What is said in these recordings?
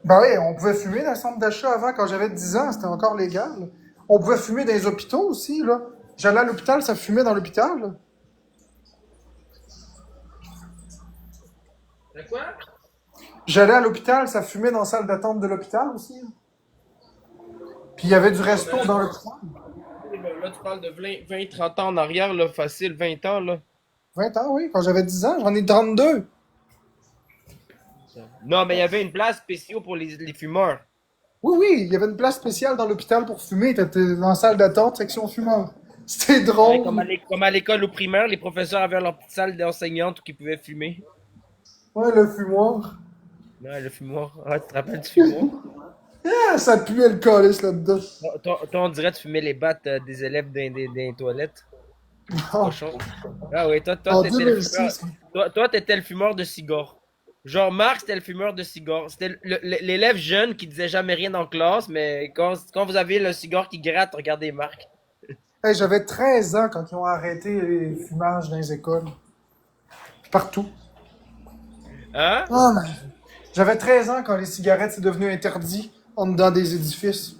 Ben oui, on pouvait fumer dans le centre d'achat avant, quand j'avais 10 ans, c'était encore légal. On pouvait fumer dans les hôpitaux aussi, là. J'allais à l'hôpital, ça fumait dans l'hôpital. De quoi? J'allais à l'hôpital, ça fumait dans la salle d'attente de l'hôpital aussi. Puis il y avait du Ouais, mais resto dans l'hôpital. là, tu parles de 20, 30 ans en arrière, là, facile, 20 ans, là. 20 ans, oui, quand j'avais 10 ans, j'en ai 32. Non, mais il y avait une place spéciale pour les fumeurs. Oui, oui, il y avait une place spéciale dans l'hôpital pour fumer. T'étais dans la salle d'attente, section fumeur. C'était Ouais, drôle. comme à l'école au primaire, les professeurs avaient leur petite salle d'enseignante où ils pouvaient fumer. Ouais, le fumoir. Ouais, le fumoir. Ah, tu te rappelles du fumoir? Ah, ça puait le calice là-dedans. Toi, on dirait que tu fumais les battes des élèves dans les toilettes. Petit Ah, cochon. Ah oui, toi, en t'étais le fumeur. 2006. Toi, t'étais le fumeur de cigares. Genre, Marc, c'était le fumeur de cigares. C'était l'élève jeune qui disait jamais rien en classe, mais quand vous aviez le cigare qui gratte, regardez Marc. Hey, j'avais 13 ans quand ils ont arrêté les fumages dans les écoles. Partout. Hein? Ah, mais j'avais 13 ans quand les cigarettes c'est devenu interdit en dedans des édifices.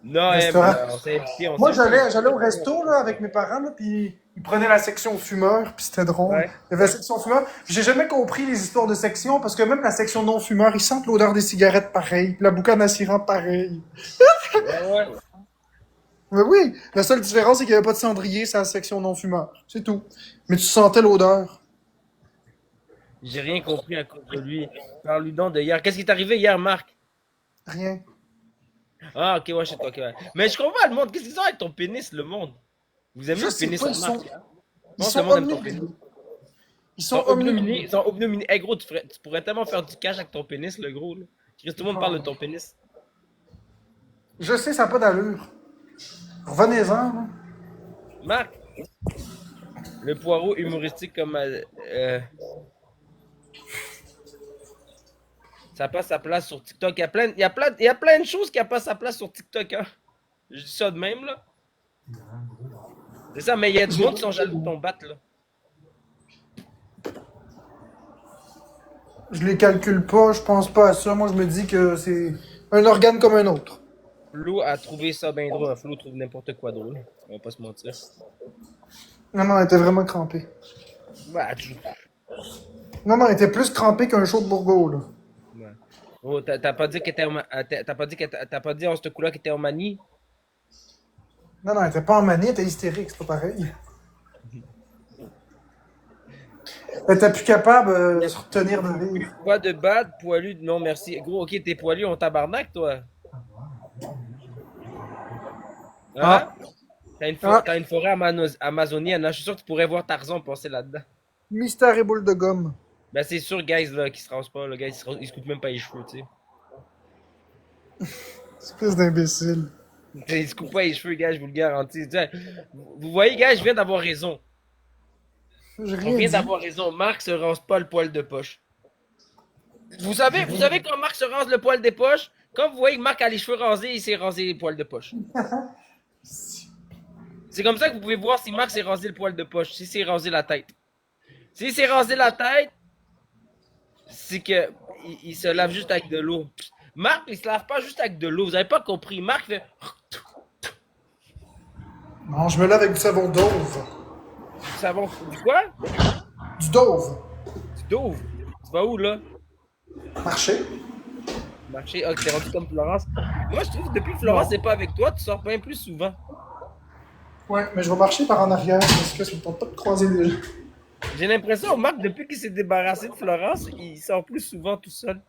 Non, Restaurants. on s'est impliqué, on s'est Moi, impliqué. j'allais au resto là, avec mes parents, là, puis ils prenaient la section fumeur, puis c'était drôle. Ouais. Il y avait la section fumeur. J'ai jamais compris les histoires de section, parce que même la section non-fumeur, ils sentent l'odeur des cigarettes pareil, puis la boucane à cire pareil. Ouais, ouais. Mais oui, la seule différence, c'est qu'il n'y avait pas de cendrier, c'est la section non-fumeur. C'est tout. Mais tu sentais l'odeur. J'ai rien compris à cause de lui. Parle-lui donc de hier. Qu'est-ce qui est arrivé hier, Marc? Rien. Ah, ok, ouais, chez toi, ok, ouais. Mais je comprends pas le monde. Qu'est-ce qu'ils ont avec ton pénis, le monde? Vous aimez Je le sais pénis pas, à Marc? Je ils pense que le sont monde aime ton pénis. omnibules. Ils sont omnibules. Ils sont obnuminés. Eh gros, tu pourrais tellement faire du cash avec ton pénis, le gros, là. Chris, tout le monde parle de ton pénis. Je sais, ça n'a pas d'allure. Revenez-en, là. Marc, le poireau humoristique comme ça passe sa place sur TikTok. Il y a plein de choses qui a pas sa place sur TikTok, hein. Je dis ça de même, là. C'est ça, mais il y a du monde qui sont jaloux de ton bat, là. Je les calcule pas, je pense pas à ça. Moi, je me dis que c'est un organe comme un autre. Flo a trouvé ça bien drôle. Flo trouve n'importe quoi drôle. On va pas se mentir. Non, non, elle était vraiment crampée. Ouais, Non, non, elle était plus crampée qu'un show de Bourgogne, là. ouais. Oh, t'as pas dit qu'elle était t'as pas dit t'as pas dit en ce coup-là qu'elle était en manie? Non, non, elle était pas en manie, elle était hystérique, c'est pas pareil. Elle était plus capable de se retenir de rire. Pas de bad, poilu, non merci. Gros, ok, t'es poilu, on tabarnak, toi. Hein? Ah, ah, T'as une forêt amazonienne, hein? Je suis sûr que tu pourrais voir Tarzan passer là-dedans. mystère et boule de gomme. Ben, c'est sûr, guys, là, qui se rase pas. Le gars, il se coupe même pas les cheveux, tu sais. Espèce d'imbécile. Il se coupe pas les cheveux, gars, je vous le garantis. Tu sais, vous voyez, gars, je viens d'avoir raison. J'ai On rien vient dit. d'avoir raison. Marc se rase pas le poil de poche. Vous savez quand Marc se rase le poil des poches? Quand vous voyez que Marc a les cheveux rasés, il s'est rasé les poils de poche. C'est comme ça que vous pouvez voir si Marc s'est rasé le poil de poche, si s'est rasé la tête. S'il s'est rasé la tête, c'est que il se lave juste avec de l'eau. Marc, il se lave pas juste avec de l'eau. Vous avez pas compris. Marc fait Non, je me lave avec du savon Dove. du savon. Du quoi? Du Dove. Du Dove. Tu vas où là? Marché. Marché. Ah, t'es rendu comme Florence. Moi, je trouve que depuis que Florence Non. n'est pas avec toi, tu sors bien plus souvent. Ouais, mais je vais marcher par en arrière parce que ça me tente pas de croiser les gens. J'ai l'impression, Marc, depuis qu'il s'est débarrassé de Florence, il sort plus souvent tout seul.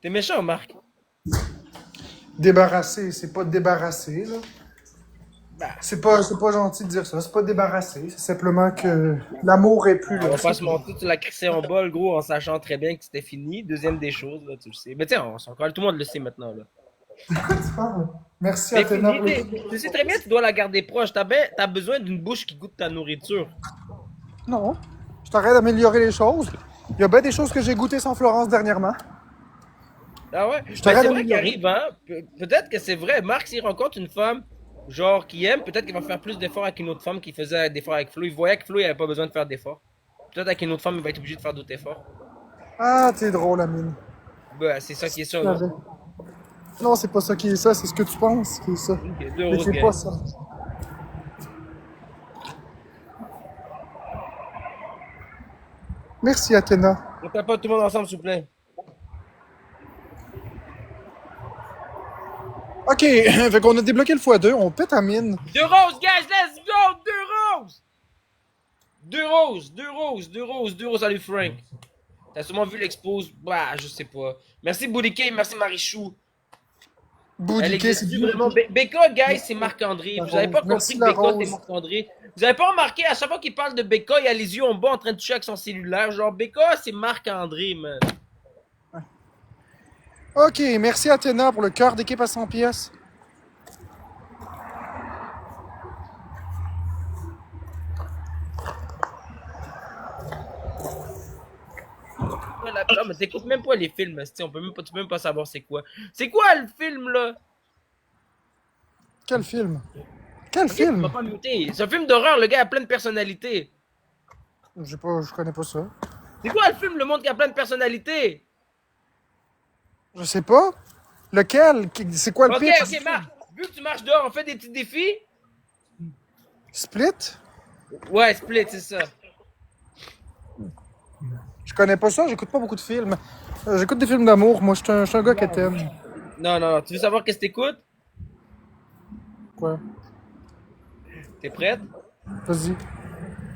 T'es méchant, Marc. Débarrasser, c'est pas débarrasser, là. Bah, C'est pas gentil de dire ça. C'est pas débarrasser. C'est simplement que l'amour est plus on là. va pas C'est se tout. mentir, tu l'as crissé en bol, gros, en sachant très bien que c'était fini. Deuxième des choses, là, tu le sais. Mais tiens, on s'en colle, tout le monde le sait maintenant, là. Merci C'est Athéna fini, pour le tu sais très bien, tu dois la garder proche. T'as besoin d'une bouche qui goûte ta nourriture. Non. Je t'arrête d'améliorer les choses. Il y a bien des choses que j'ai goûtées sans Florence dernièrement. Ah ouais? Je Ben, t'arrête c'est vrai qu'il d'améliorer. arrive, hein? Peut-être que c'est vrai. Marc, s'il rencontre une femme, genre, qui aime, peut-être qu'il va faire plus d'efforts avec une autre femme qui faisait d'efforts avec Flo. Il voyait que Flo, il avait pas besoin de faire d'efforts. Peut-être avec une autre femme, il va être obligé de faire d'autres efforts. Ah, t'es drôle, Amine. Bah, c'est ça qui est ça, La non? vraie. Non, c'est pas ça qui est ça, c'est ce que tu penses qui est ça. Ok, 2 Mais euros de c'est pas gaz. ça. Merci, Athéna. On tape pas tout le monde ensemble, s'il vous plaît. Ok, fait qu'on a débloqué le x2, on pète à mine. 2 roses, guys, let's go! 2 roses! 2 roses, 2 roses, 2 roses, 2 roses, salut Frank. T'as sûrement vu l'expose? Bah, je sais pas. Merci Boudiquet, merci Marichou. Elle Boudiquet, c'est existe bien. vraiment. Becca, guys, c'est Marc-André. La Vous avez pas rose. Merci, compris que la Becca, c'est rose. Marc-André. Vous avez pas remarqué, à chaque fois qu'il parle de Becca, il a les yeux en bas en train de toucher avec son cellulaire. Genre, Becca, c'est Marc-André, man. Ok, merci Athéna pour le cœur d'équipe à 100 pièces. Non, mais t'écoutes même pas les films, on peut même pas, tu peux même pas savoir c'est quoi. C'est quoi le film, là? Quel film? Quel Ok, tu film? m'as pas muté. C'est un film d'horreur, le gars a plein de personnalités. Je connais pas ça. C'est quoi le film, le monde qui a plein de personnalités? Je sais pas. Lequel? C'est quoi le Ok, pitch? ok, Marc, vu que tu marches dehors, on fait des petits défis? Split? Ouais, Split, c'est ça. Je connais pas ça, j'écoute pas beaucoup de films. J'écoute des films d'amour, moi je suis un gars qui t'aime. Non, non, non, tu veux savoir qu'est-ce que t'écoutes? Quoi? T'es prête? Vas-y.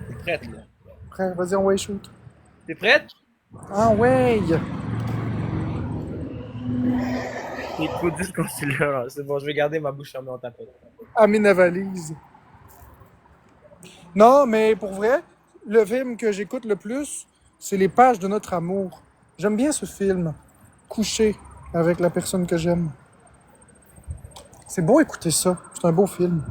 T'es prête, là. Après, vas-y, on va y shoot. T'es prête? Ah ouais! Écoute juste quand c'est là. C'est bon, je vais garder ma bouche fermée en tapette. Amine valise. Non, mais pour vrai, le film que j'écoute le plus, c'est Les pages de notre amour. J'aime bien ce film. Coucher avec la personne que j'aime. C'est beau écouter ça. C'est un beau film.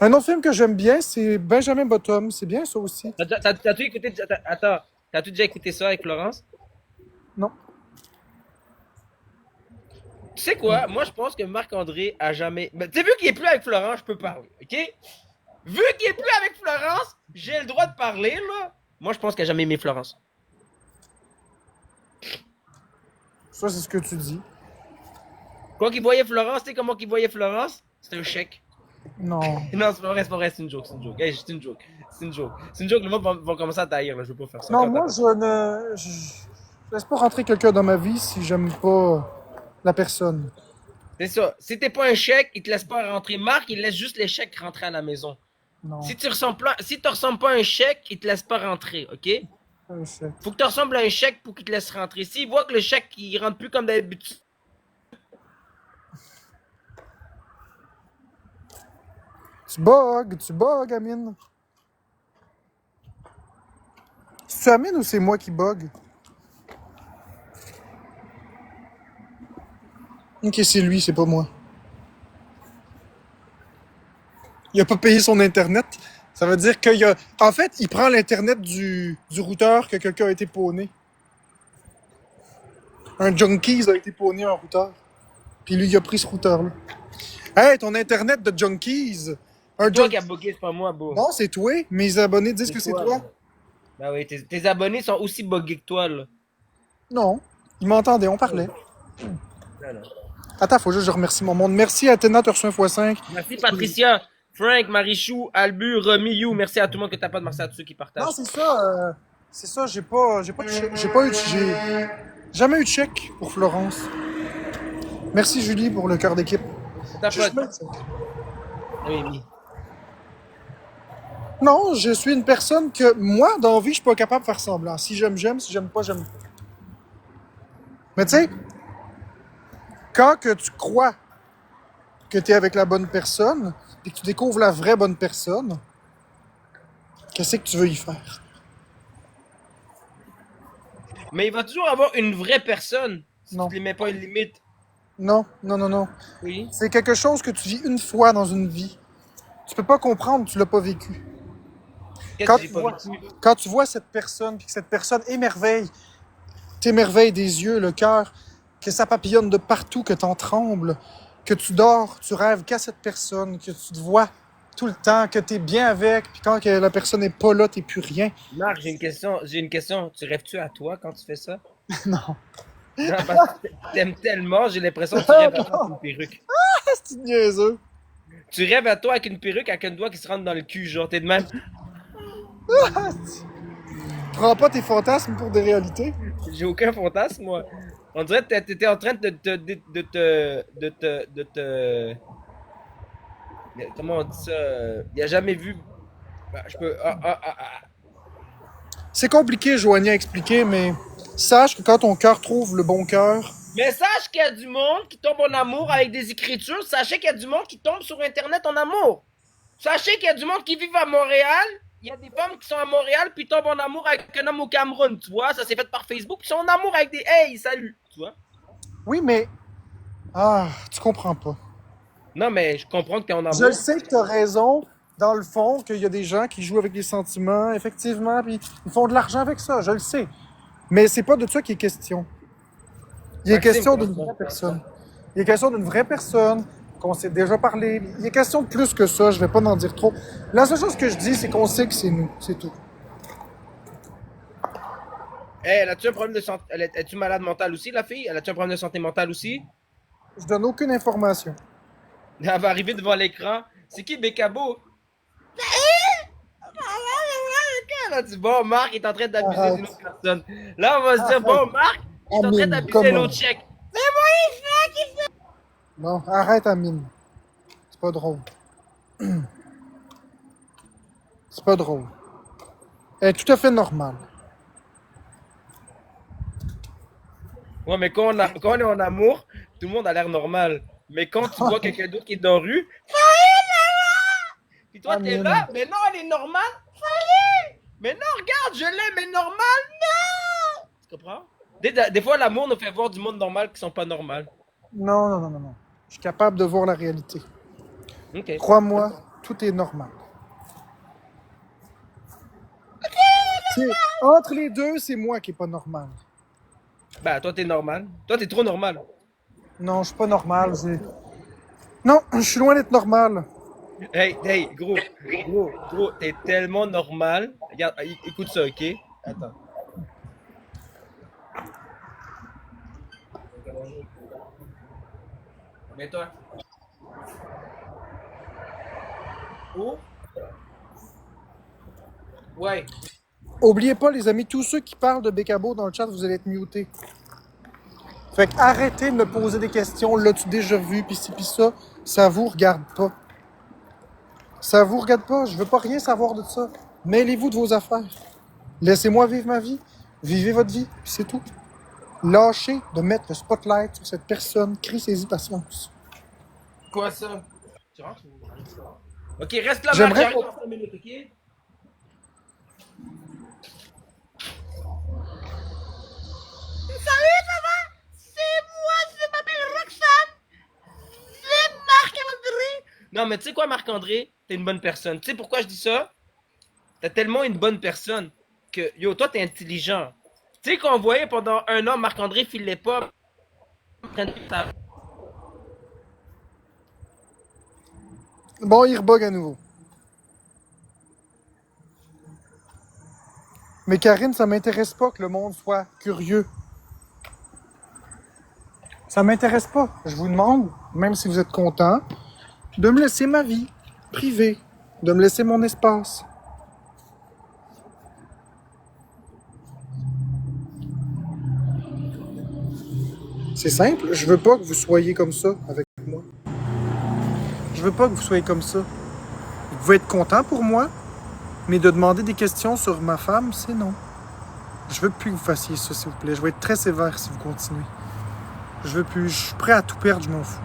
Un autre film que j'aime bien, c'est Benjamin Bottom. C'est bien ça aussi. T'as tout écouté? Attends, t'as-tu déjà écouté ça avec Florence? Non. Tu sais quoi? Moi, je pense que Marc-André a jamais. Mais tu sais, vu qu'il est plus avec Florence, je peux parler, ok? Vu qu'il est plus avec Florence, j'ai le droit de parler, là. Moi, je pense qu'il a jamais aimé Florence. Ça, c'est ce que tu dis. Quoi qu'il voyait Florence, tu sais comment qu'il voyait Florence? C'est un chèque. Non. Non, c'est pas vrai, c'est une joke, c'est une joke. Hey, c'est une joke. C'est une joke. C'est une joke, le monde va commencer à taillir, là. Je veux pas faire ça. Non, moi, je laisse pas rentrer quelqu'un dans ma vie si j'aime pas la personne. C'est ça. Si t'es pas un chèque, il te laisse pas rentrer. Marc, il laisse juste les chèques rentrer à la maison. Non. Si tu ressembles pas à un chèque, il te laisse pas rentrer, ok? Je sais. Faut que tu ressembles à un chèque pour qu'il te laisse rentrer. S'il voit que le chèque, il rentre plus comme d'habitude. Tu bugs, Amine. C'est Amine ou c'est moi qui bug? Ok, c'est lui, c'est pas moi. Il a pas payé son internet. Ça veut dire qu'il a. En fait, il prend l'internet du routeur que quelqu'un a été pawné. Un junkies a été pawné un routeur. Puis lui, il a pris ce routeur-là. Hey, ton internet de junkies! Un C'est toi junk- qui as bugué, c'est pas moi, beau. Non, c'est toi. Mes abonnés disent que c'est toi. Bah oui, tes abonnés sont aussi buggés que toi, là. Non. Ils m'entendaient, on parlait. Non, non. Attends, faut juste que je remercie mon monde. Merci Athéna, t'as reçu un x5. Merci Patricia, Frank, Marichou, Albu, Romy, You. Merci à tout le monde que t'as pas de merci à tous ceux qui Non, partagent. c'est ça, j'ai pas de chèque. J'ai jamais eu de chèque pour Florence. Merci Julie pour le cœur d'équipe. T'as J'ai pas jamais eu de chèque. Oui, oui. Non, je suis une personne que, moi, dans la vie, je suis pas capable de faire semblant. Si j'aime, j'aime. Si j'aime pas, j'aime pas. Mais tu sais, quand que tu crois que tu es avec la bonne personne, et que tu découvres la vraie bonne personne, qu'est-ce que tu veux y faire? Mais il va toujours avoir une vraie personne si Non. tu lui mets pas une limite. Non, non, non, non. Oui. C'est quelque chose que tu vis une fois dans une vie. Tu peux pas comprendre, tu l'as pas vécu. Qu'est-ce Quand que j'ai tu, pas vois, vécu? quand tu vois cette personne, puis que cette personne émerveille, t'émerveille des yeux, le cœur, que ça papillonne de partout, que t'en trembles, que tu dors, tu rêves qu'à cette personne, que tu te vois tout le temps, que t'es bien avec, puis quand que la personne n'est pas là, t'es plus rien. Marc, j'ai une question. Tu rêves-tu à toi quand tu fais ça? Non. Non, parce que t'aimes tellement, j'ai l'impression que tu rêves à toi avec une perruque. C'est niaiseux. Tu rêves à toi avec une perruque avec un doigt qui se rentre dans le cul, genre t'es de même. Prends pas tes fantasmes pour des réalités. J'ai aucun fantasme, moi. On dirait que t'étais en train de te. Comment on dit ça? Il a jamais vu. Bah, je peux. C'est compliqué, Joanie, à expliquer, mais sache que quand ton cœur trouve le bon cœur, Mais sache qu'il y a du monde qui tombe en amour avec des écritures. Sachez qu'il y a du monde qui tombe sur Internet en amour. Sachez qu'il y a du monde qui vit à Montréal. Il y a des femmes qui sont à Montréal puis tombent en amour avec un homme au Cameroun, tu vois. Ça s'est fait par Facebook. Puis ils sont en amour avec des hey, salut, tu vois. oui, mais ah, tu comprends pas. Non, mais je comprends que t'es en Je le amour. sais que tu as raison, dans le fond, qu'il y a des gens qui jouent avec des sentiments, effectivement, puis ils font de l'argent avec ça, je le sais. Mais c'est pas de ça qu'il est question. Il est Maxime, question comment d'une ça? vraie personne. Il est question d'une vraie personne, qu'on s'est déjà parlé. Il est question de plus que ça, je vais pas en dire trop. La seule chose que je dis, c'est qu'on sait que c'est nous, c'est tout. Hey, elle a-tu un problème de santé? Es-tu malade mentale aussi, la fille? Elle a-tu un problème de santé mentale aussi? Je donne aucune information. Elle va arriver devant l'écran. C'est qui Bécabo? Elle a dit, bon, Marc est en train d'abuser d'une autre personne. Là, on va se dire, bon, Marc est en train Amine, d'abuser d'un comment? autre chèque. Non, arrête, Amine. C'est pas drôle. C'est pas drôle. Elle est tout à fait normale. Ouais, mais quand on est en amour, tout le monde a l'air normal. Mais quand tu vois quelqu'un d'autre qui est dans la rue, puis toi, t'es Amine. là, mais non, elle est normale. Mais non, regarde, je l'aime, elle est normale. Non! Tu comprends? Des fois, l'amour nous fait voir du monde normal qui sont pas normales. Non, non, non, non, non. Je suis capable de voir la réalité. Ok. Crois-moi, tout est normal. Entre les deux, c'est moi qui est pas normal. Bah, toi, t'es normal. Toi, t'es trop normal. Non, je suis pas normal. Non, je suis loin d'être normal. Hey, hey, gros, t'es tellement normal. Regarde, écoute ça, ok? Attends. Mets-toi. Où? Ouais. Oubliez pas, les amis, tous ceux qui parlent de Bécabo dans le chat, vous allez être mutés. Fait que arrêtez de me poser des questions. L'as-tu déjà vu? Pis ci, pis ça. Ça vous regarde pas. Ça vous regarde pas. Je veux pas rien savoir de ça. Mêlez-vous de vos affaires. Laissez-moi vivre ma vie. Vivez votre vie. Puis c'est tout. Lâchez de mettre le spotlight sur cette personne. Crie patience. Quoi ça? Tu rentres ou... Ok, reste là, Marc, J'aimerais j'arrive qu'on- dans 5 minutes, ok? Salut, ça va? C'est moi, je m'appelle Roxane. C'est Marc-André. Non, mais tu sais quoi, Marc-André? T'es une bonne personne. Tu sais pourquoi je dis ça? T'es tellement une bonne personne que, yo, toi, t'es intelligent. Tu sais qu'on voyait pendant un an, Marc-André filait pas. En train de faire sa- Bon, il rebug à nouveau. Mais Karine, ça m'intéresse pas que le monde soit curieux. Ça m'intéresse pas. Je vous demande, même si vous êtes content, de me laisser ma vie privée, de me laisser mon espace. C'est simple, je veux pas que vous soyez comme ça avec moi. Je veux pas que vous soyez comme ça. Vous pouvez être content pour moi, mais de demander des questions sur ma femme, c'est non. Je veux plus que vous fassiez ça, s'il vous plaît. Je vais être très sévère si vous continuez. Je veux plus. Je suis prêt à tout perdre, je m'en fous.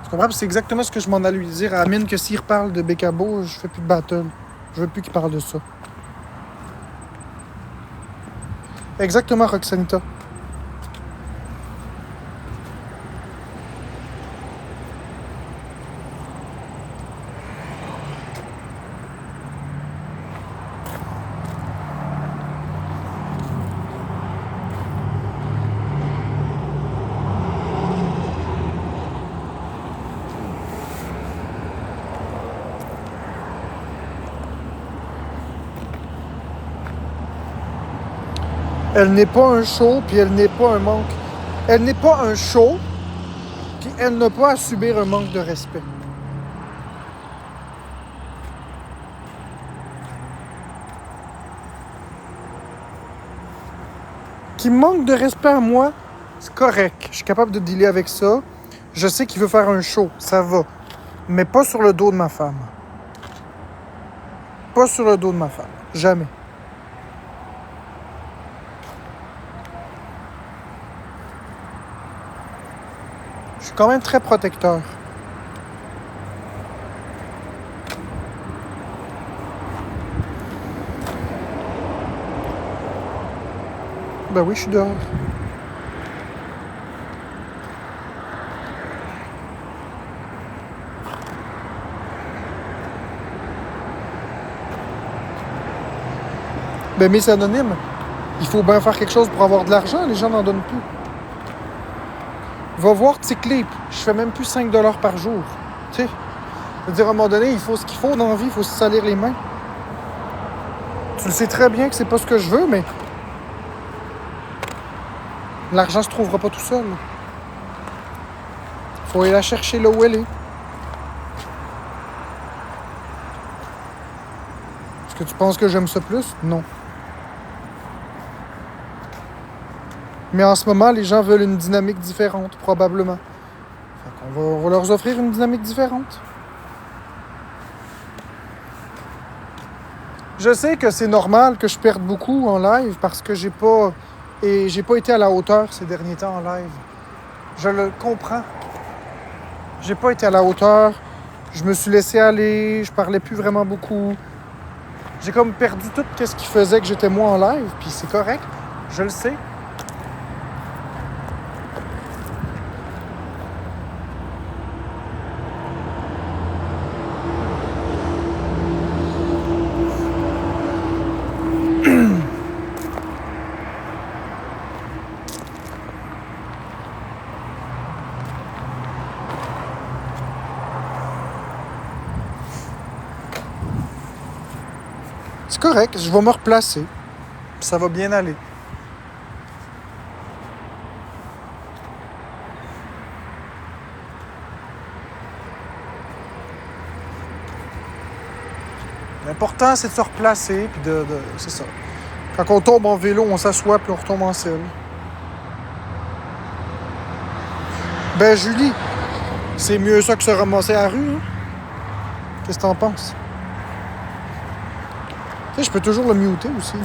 Tu comprends? Puis c'est exactement ce que je m'en allais lui dire à Amine, que s'il reparle de Bécabo, je fais plus de battle. Je veux plus qu'il parle de ça. Exactement, Roxanita. Elle n'est pas un show, puis elle n'est pas un manque. Elle n'est pas un show, puis elle n'a pas à subir un manque de respect. Qui manque de respect à moi, c'est correct. Je suis capable de dealer avec ça. Je sais qu'il veut faire un show, ça va. Mais pas sur le dos de ma femme. Pas sur le dos de ma femme. Jamais. Je suis quand même très protecteur. Ben oui, je suis dehors. Ben Miss Anonyme, il faut bien faire quelque chose pour avoir de l'argent, les gens n'en donnent plus. Va voir Ticlip, je fais même plus 5 $ par jour. Tu sais, je veux dire, à un moment donné, il faut ce qu'il faut dans la vie, il faut se salir les mains. Tu le sais très bien que c'est pas ce que je veux, mais l'argent se trouvera pas tout seul. Faut aller la chercher là où elle est. Est-ce que tu penses que j'aime ça plus? Non. Mais en ce moment, les gens veulent une dynamique différente, probablement. Fait qu'on va leur offrir une dynamique différente. Je sais que c'est normal que je perde beaucoup en live parce que j'ai pas été à la hauteur ces derniers temps en live. Je le comprends. J'ai pas été à la hauteur. Je me suis laissé aller. Je parlais plus vraiment beaucoup. J'ai comme perdu tout ce qui faisait que j'étais moi en live. Puis c'est correct. Je le sais. C'est correct. Je vais me replacer. Puis ça va bien aller. L'important, c'est de se replacer, puis c'est ça. Quand on tombe en vélo, on s'assoit, puis on retombe en selle. Ben, Julie, c'est mieux ça que se ramasser à la rue, hein? Qu'est-ce que t'en penses? Tu sais, je peux toujours le muter aussi.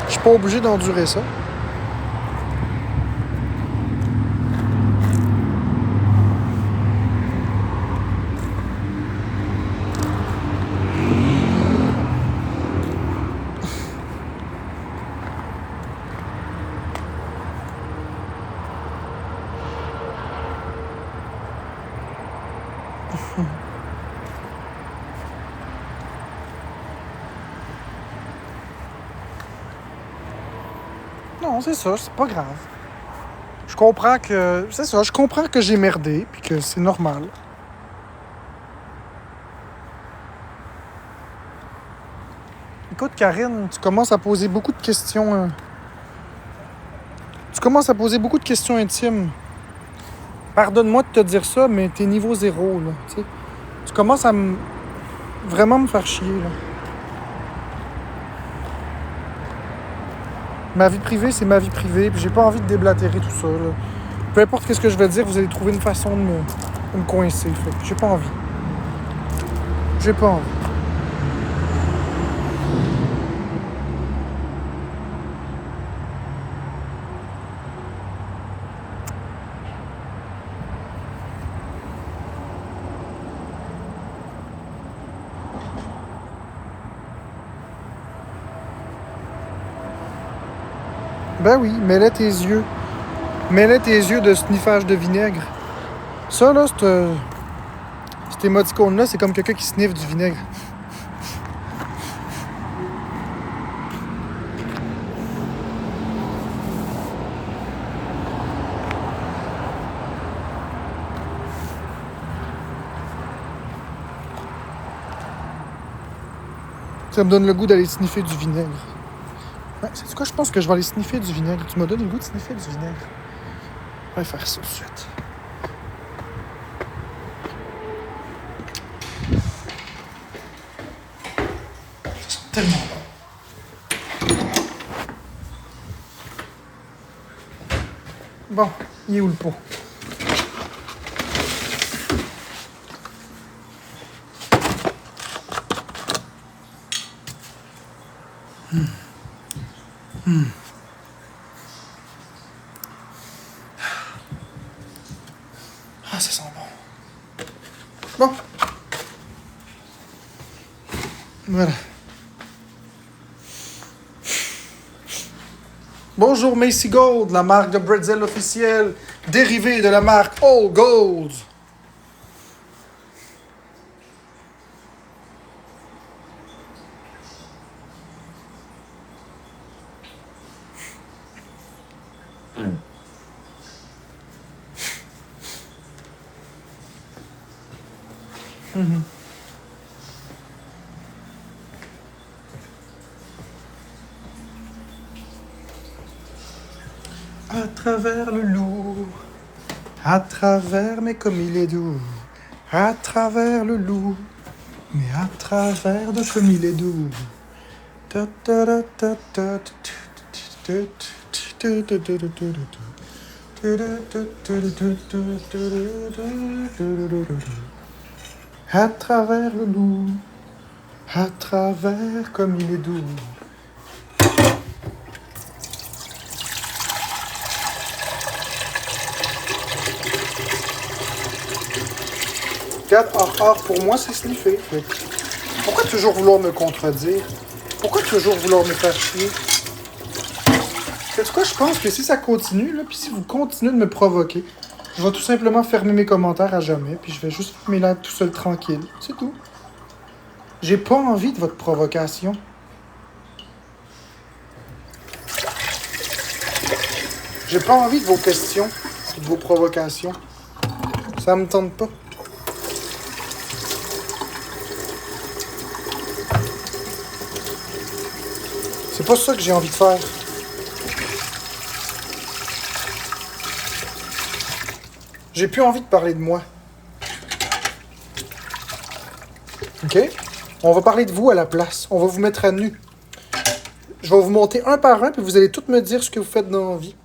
Je suis pas obligé d'endurer ça. Non, c'est ça, c'est pas grave. Je comprends que. C'est ça, je comprends que j'ai merdé, puis que c'est normal. Écoute, Karine, tu commences à poser beaucoup de questions. Tu commences à poser beaucoup de questions intimes. Pardonne-moi de te dire ça, mais t'es niveau zéro, là. Tu sais. Tu commences à vraiment me faire chier, là. Ma vie privée, c'est ma vie privée, puis j'ai pas envie de déblatérer tout ça, là. Peu importe ce que je vais dire, vous allez trouver une façon de me coincer. Fait que j'ai pas envie. J'ai pas envie. Ben oui, mets-les tes yeux. Mets-les tes yeux de sniffage de vinaigre. Ça, là, cet émoticône-là, c'est comme quelqu'un qui sniffe du vinaigre. Ça me donne le goût d'aller sniffer du vinaigre. Ouais, c'est quoi? Je pense que je vais aller sniffer du vinaigre. Tu m'as donné le goût de sniffer du vinaigre. Je vais faire ça tout de suite. Ça sent tellement bon. Bon, il est où le pot? Ah, ça sent bon. Bon. Voilà. Bonjour Macy Gold, la marque de bretzel officielle, dérivée de la marque All Gold. À travers le loup, à travers, mais comme il est doux, à travers le loup, mais à travers de comme il est doux. À travers le loup, à travers comme il est doux. Regarde, pour moi, c'est sniffé. Pourquoi toujours vouloir me contredire? Pourquoi toujours vouloir me faire chier? C'est quoi, je pense que si ça continue, là, puis si vous continuez de me provoquer, je vais tout simplement fermer mes commentaires à jamais, puis je vais juste faire mes lives tout seul tranquille. C'est tout. J'ai pas envie de votre provocation. J'ai pas envie de vos questions, de vos provocations. Ça me tente pas. C'est pas ça que j'ai envie de faire. J'ai plus envie de parler de moi. OK? On va parler de vous à la place. On va vous mettre à nu. Je vais vous monter un par un, puis vous allez tous me dire ce que vous faites dans la vie.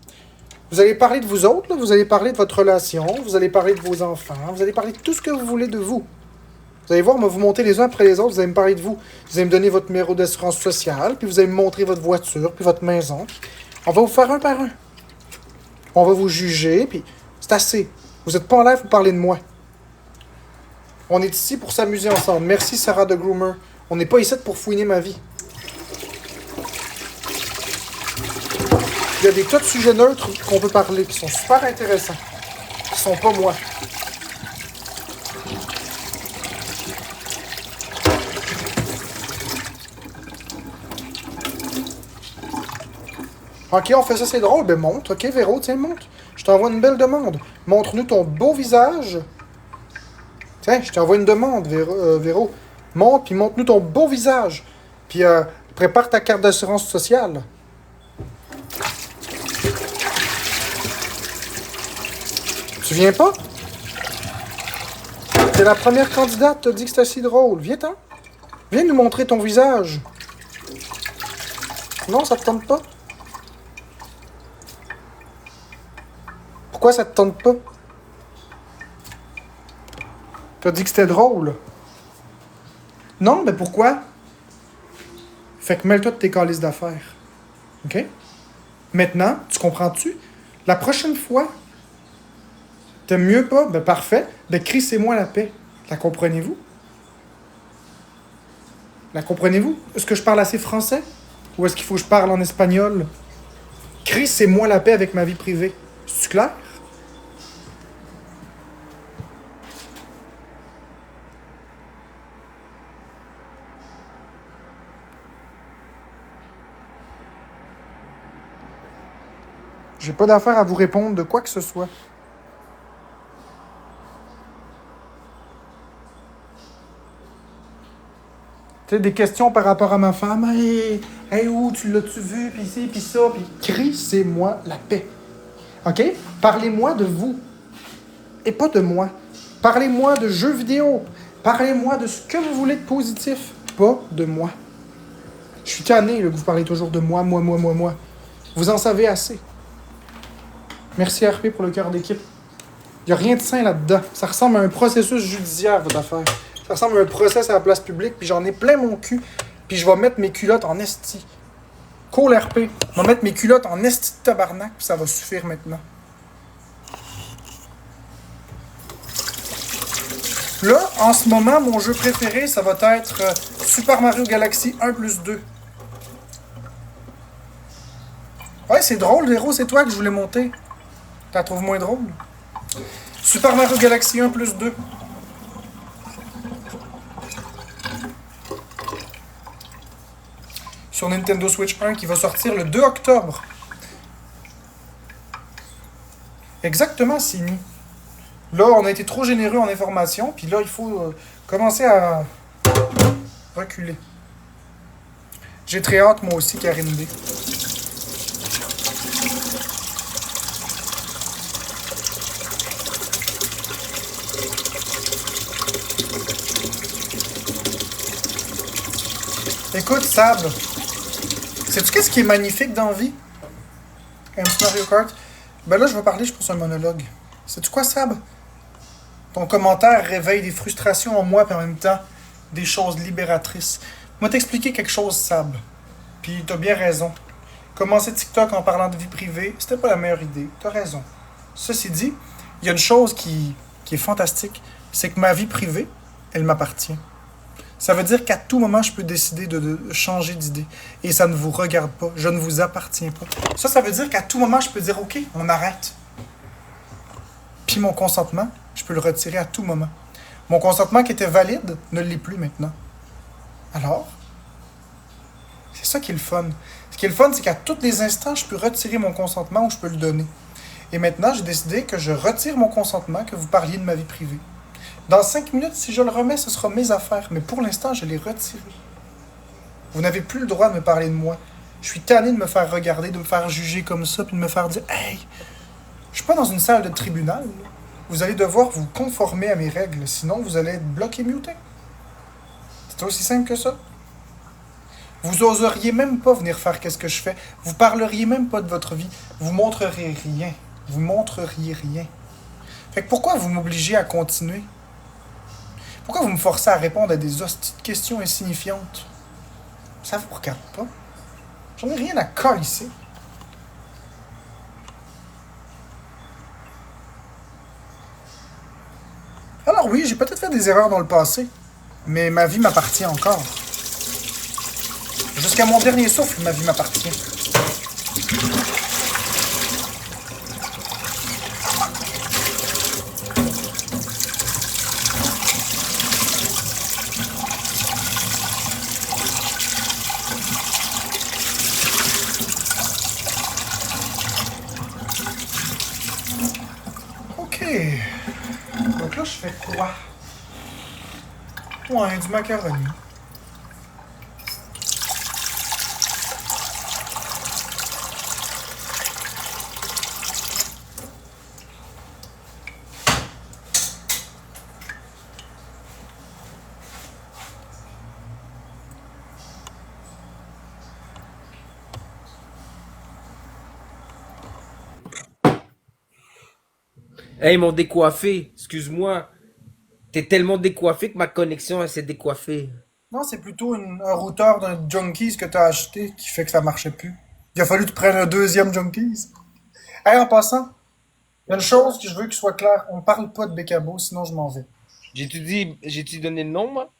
Vous allez parler de vous autres, là. Vous allez parler de votre relation, vous allez parler de vos enfants, vous allez parler de tout ce que vous voulez de vous. Vous allez voir, on va vous monter les uns après les autres, vous allez me parler de vous. Vous allez me donner votre numéro d'assurance sociale, puis vous allez me montrer votre voiture, puis votre maison. On va vous faire un par un. On va vous juger, puis c'est assez. Vous n'êtes pas en live pour parler de moi. On est ici pour s'amuser ensemble. Merci Sarah de Groomer. On n'est pas ici pour fouiner ma vie. Il y a des tas de sujets neutres qu'on peut parler, qui sont super intéressants, qui sont pas moi. Ok, on fait ça, c'est drôle. Ben montre, ok Véro, tiens, montre. Je t'envoie une belle demande. Montre-nous ton beau visage. Tiens, je t'envoie une demande, Véro. Montre, puis montre-nous ton beau visage. Puis prépare ta carte d'assurance sociale. Tu viens pas? T'es la première candidate, t'as dit que c'était si drôle. Viens-t'en. Viens nous montrer ton visage. Non, ça te tente pas? Pourquoi ça te tente pas? T'as dit que c'était drôle. Non, mais pourquoi? Fait que mêle-toi de tes calices d'affaires. OK? Maintenant, tu comprends-tu? La prochaine fois, t'aimes mieux pas? Ben parfait. Ben crissez-moi la paix. La comprenez-vous? La comprenez-vous? Est-ce que je parle assez français? Ou est-ce qu'il faut que je parle en espagnol? Crissez-moi la paix avec ma vie privée. C'est clair? J'ai pas d'affaire à vous répondre de quoi que ce soit. Tu sais, des questions par rapport à ma femme. Hey, où tu l'as-tu vu? Puis ci, puis ça. Puis crissez-moi la paix. OK? Parlez-moi de vous et pas de moi. Parlez-moi de jeux vidéo. Parlez-moi de ce que vous voulez de positif, pas de moi. Je suis tanné là, que vous parlez toujours de moi, moi. Vous en savez assez. Merci RP pour le cœur d'équipe. Il n'y a rien de sain là-dedans. Ça ressemble à un processus judiciaire, votre affaire. Ça ressemble à un procès à la place publique, puis j'en ai plein mon cul, puis je vais mettre mes culottes en esti. Cool RP. Je vais mettre mes culottes en esti de tabarnak, puis ça va suffire maintenant. Là, en ce moment, mon jeu préféré, ça va être Super Mario Galaxy 1+2. Ouais, c'est drôle, Véro, c'est toi que je voulais monter. T'as trouvé moins drôle? Super Mario Galaxy 1+2. Sur Nintendo Switch 1 qui va sortir le 2 octobre. Exactement, Sini. Là, on a été trop généreux en information, puis là, il faut commencer à reculer. J'ai très hâte, moi aussi, Karine D. Écoute, Sab, sais-tu qu'est-ce qui est magnifique dans la vie? Un petit Mario Kart? Ben là, je vais parler, je pense, un monologue. Sais-tu quoi, Sab? Ton commentaire réveille des frustrations en moi, puis en même temps, des choses libératrices. Moi, t'expliquer quelque chose, Sab. Puis t'as bien raison. Commencer TikTok en parlant de vie privée, c'était pas la meilleure idée. T'as raison. Ceci dit, il y a une chose qui est fantastique, c'est que ma vie privée, elle m'appartient. Ça veut dire qu'à tout moment, je peux décider de changer d'idée. Et ça ne vous regarde pas. Je ne vous appartiens pas. Ça veut dire qu'à tout moment, je peux dire, OK, on arrête. Puis mon consentement, je peux le retirer à tout moment. Mon consentement qui était valide ne l'est plus maintenant. Alors, c'est ça qui est le fun. Ce qui est le fun, c'est qu'à tous les instants, je peux retirer mon consentement ou je peux le donner. Et maintenant, j'ai décidé que je retire mon consentement, que vous parliez de ma vie privée. Dans 5 minutes, si je le remets, ce sera mes affaires. Mais pour l'instant, je l'ai retiré. Vous n'avez plus le droit de me parler de moi. Je suis tanné de me faire regarder, de me faire juger comme ça, puis de me faire dire « Hey, je suis pas dans une salle de tribunal. Là. Vous allez devoir vous conformer à mes règles, sinon vous allez être bloqué, muté. » C'est aussi simple que ça. Vous oseriez même pas venir faire qu'est-ce que je fais. Vous parleriez même pas de votre vie. Vous montreriez rien. Vous montreriez rien. Fait que pourquoi vous m'obligez à continuer? Pourquoi vous me forcez à répondre à des hosties de questions insignifiantes? Ça vous regarde pas. J'en ai rien à coller ici. Alors oui, j'ai peut-être fait des erreurs dans le passé, mais ma vie m'appartient encore. Jusqu'à mon dernier souffle, ma vie m'appartient. Ok. Donc là, je fais quoi? Ouais, du macaroni. Hey, ils m'ont décoiffé. Excuse-moi. T'es tellement décoiffé que ma connexion, elle s'est décoiffée. Non, c'est plutôt un routeur d'un Junkies que t'as acheté qui fait que ça marchait plus. Il a fallu que tu prennes un deuxième Junkies. Hey, en passant, il y a une chose que je veux qu'il soit clair. On parle pas de Bécabo, sinon je m'en vais. J'ai-tu donné le nom, moi?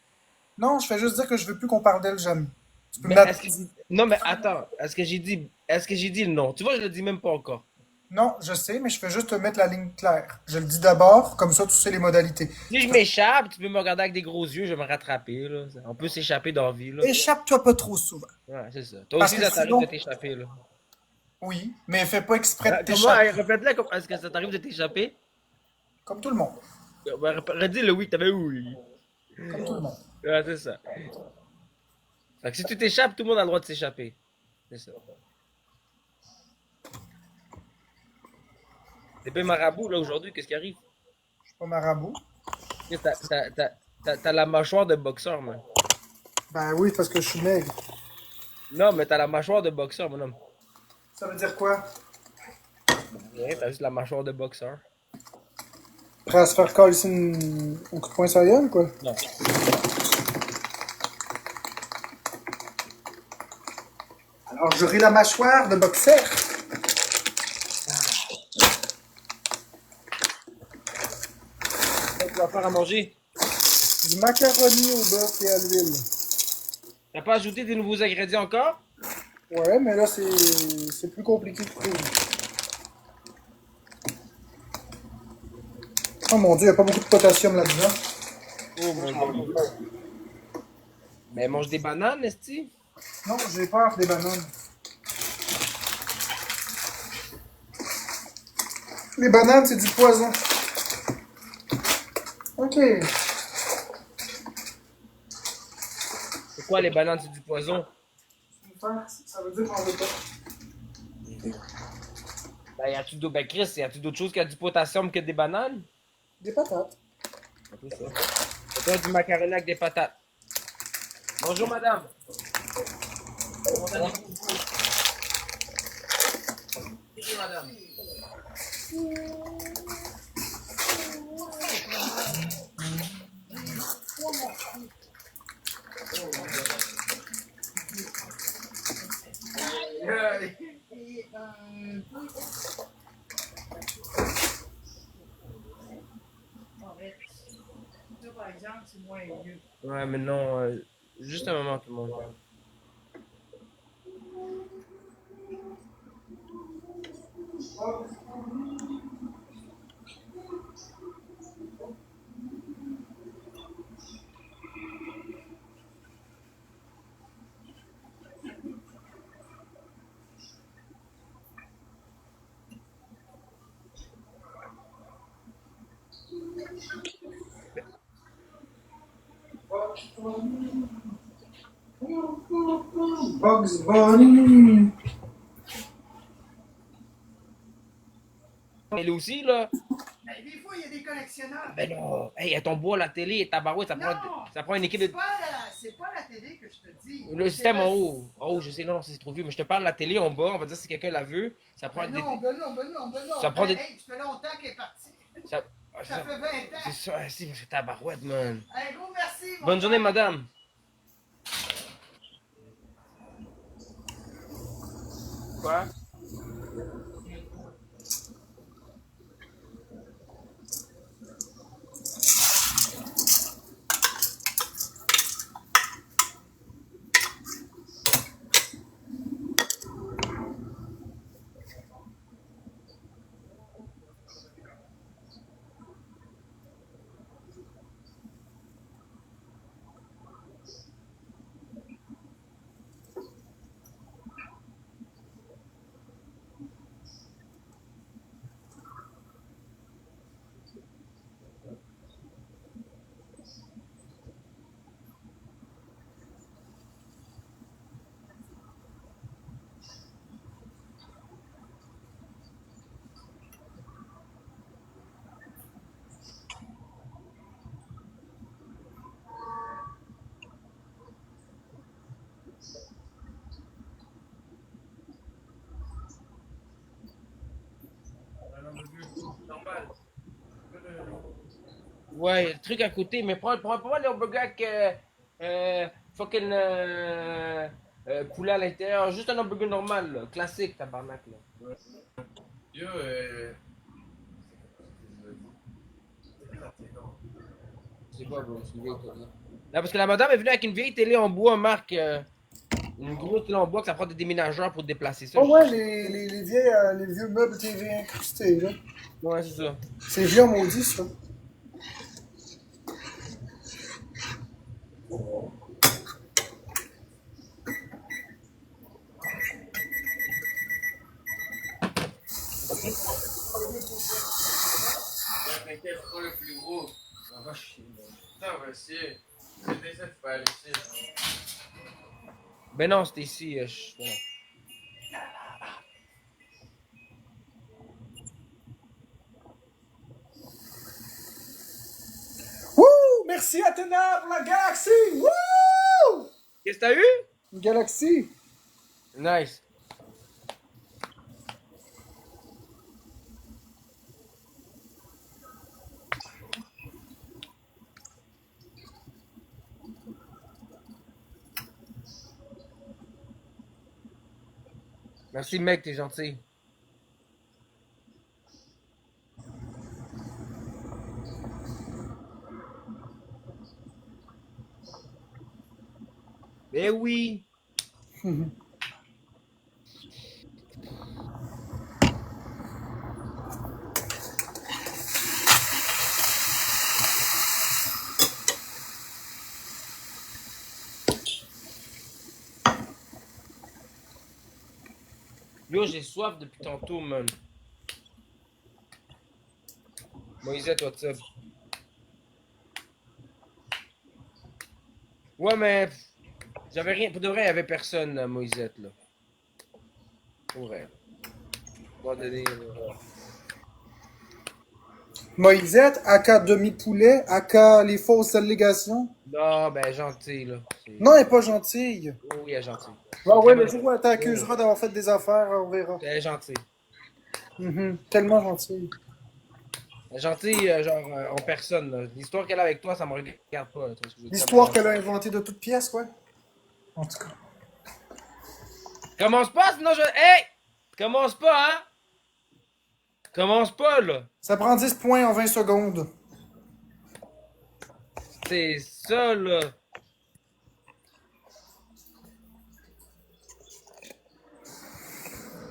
Non, je fais juste dire que je veux plus qu'on parle d'elle jamais. Tu peux me Mais mettre... est-ce que non, mais attends. Est-ce que j'ai dit le nom? Tu vois, je le dis même pas encore. Non, je sais, mais je fais juste te mettre la ligne claire. Je le dis d'abord, comme ça tu sais les modalités. Si je m'échappe, tu peux me regarder avec des gros yeux, je vais me rattraper, là. On peut s'échapper dans la vie, là. Échappe-toi pas trop souvent. Ouais, c'est ça. Toi Parce aussi, que ça t'arrive de sinon... t'échapper, là. Oui, mais fais pas exprès de Comment, t'échapper. répète-le, est-ce que ça t'arrive de t'échapper? Comme tout le monde. Redis le oui, t'avais oui. Comme tout le monde. Ouais, c'est ça. Fait que si tu t'échappes, tout le monde a le droit de s'échapper. C'est ça. T'es pas marabout, là, aujourd'hui, qu'est-ce qui arrive? Je suis pas marabout. T'as la mâchoire de boxeur, man. Ben oui, parce que je suis maigre. Non, mais t'as la mâchoire de boxeur, mon homme. Ça veut dire quoi? Ouais, t'as juste la mâchoire de boxeur. Prêt à se faire coller un coup de poing sur la gueule, quoi? Non. Alors, j'aurai la mâchoire de boxeur. Tu vas faire à manger. Du macaroni au bœuf et à l'huile. T'as pas ajouté des nouveaux ingrédients encore? Ouais, mais là, c'est plus compliqué que prévu. Oh mon dieu, il n'y a pas beaucoup de potassium là-dedans. Oh mon dieu. Mais mange des bananes, esti. Non, j'ai peur des bananes. Les bananes, c'est du poison. Ok. C'est quoi les bananes, c'est du poison? Ça veut dire qu'on veut pas. Ben, y a-tu d'autres, ben Chris, y a-tu d'autres choses qui a du potassium que des bananes? Des patates. C'est ça. C'est toi du macaroni avec des patates. Bonjour madame. Comment allez-vous? Oui, madame. Ça, par exemple, c'est moins mieux. Ouais, mais non, juste un moment tout le monde. Bugs Bunny. Elle aussi, là. Ben, des fois, il y a des collectionneurs. Ben non. Hey, elle ton bois la télé et tabarouette, Non! ça prend une équipe C'est de. pas la télé que je te dis. Le système C'est en haut. Oh, je sais, non, non, c'est trop vieux, mais je te parle de la télé en bas, on va dire si quelqu'un l'a vu. Ça prend Ben des. non, ben non, ben non, ben non. Ça prend Ben, des. hey, ça fait longtemps qu'elle est partie. Ça, Ça fait 20 c'est ans. ça, c'est tabarouette, man. Un gros merci, mon Bonne journée, père. madame. Quoi? Normal. Ouais, le truc à côté, mais prends pas les hamburgers avec fucking poulet à l'intérieur. Juste un hamburger normal, là, classique, tabarnak. Là. Yo, C'est quoi, bro? C'est une vieille télé. Non, parce que la madame est venue avec une vieille télé en bois, Marc. Une grosse télé en bois que ça prend des déménageurs pour déplacer ça. Oh ouais, les vieilles, les vieux meubles TV incrustés, là. Ouais, c'est ça. C'est vieux maudit, ça. t'inquiète, c'est pas le plus gros. Ça va chier, man. Putain, on va essayer. C'est déjà, tu peux aller ici. Ben non, c'était ici. Non. Wouh! Merci Athéna pour la galaxie! Wouh! Qu'est-ce que t'as eu? Une galaxie! Nice. Merci mec, t'es gentil. Ben oui. Yo, j'ai soif depuis tantôt, man. Moïsette, what's up? Ouais, mais j'avais rien. Pour de vrai, il n'y avait personne, Moïsette, là. Pour vrai. Pas donné, là. Moïsette, aka demi-poulet, aka les fausses allégations. Non, ben gentil, là. Non, elle est pas gentille. Oui, elle est gentille. Ah ouais, le jour où elle t'accusera d'avoir fait des affaires, on verra. Elle est gentille. Tellement gentille. Elle est gentille, genre, en personne, là. L'histoire qu'elle a avec toi, ça me regarde pas, là. Tu vois ce que je veux dire? L'histoire qu'elle a inventée de toutes pièces, ouais. En tout cas. Commence pas, sinon je. Hey! Commence pas, hein? Commence pas, là. Ça prend 10 points en 20 secondes. C'est ça, là.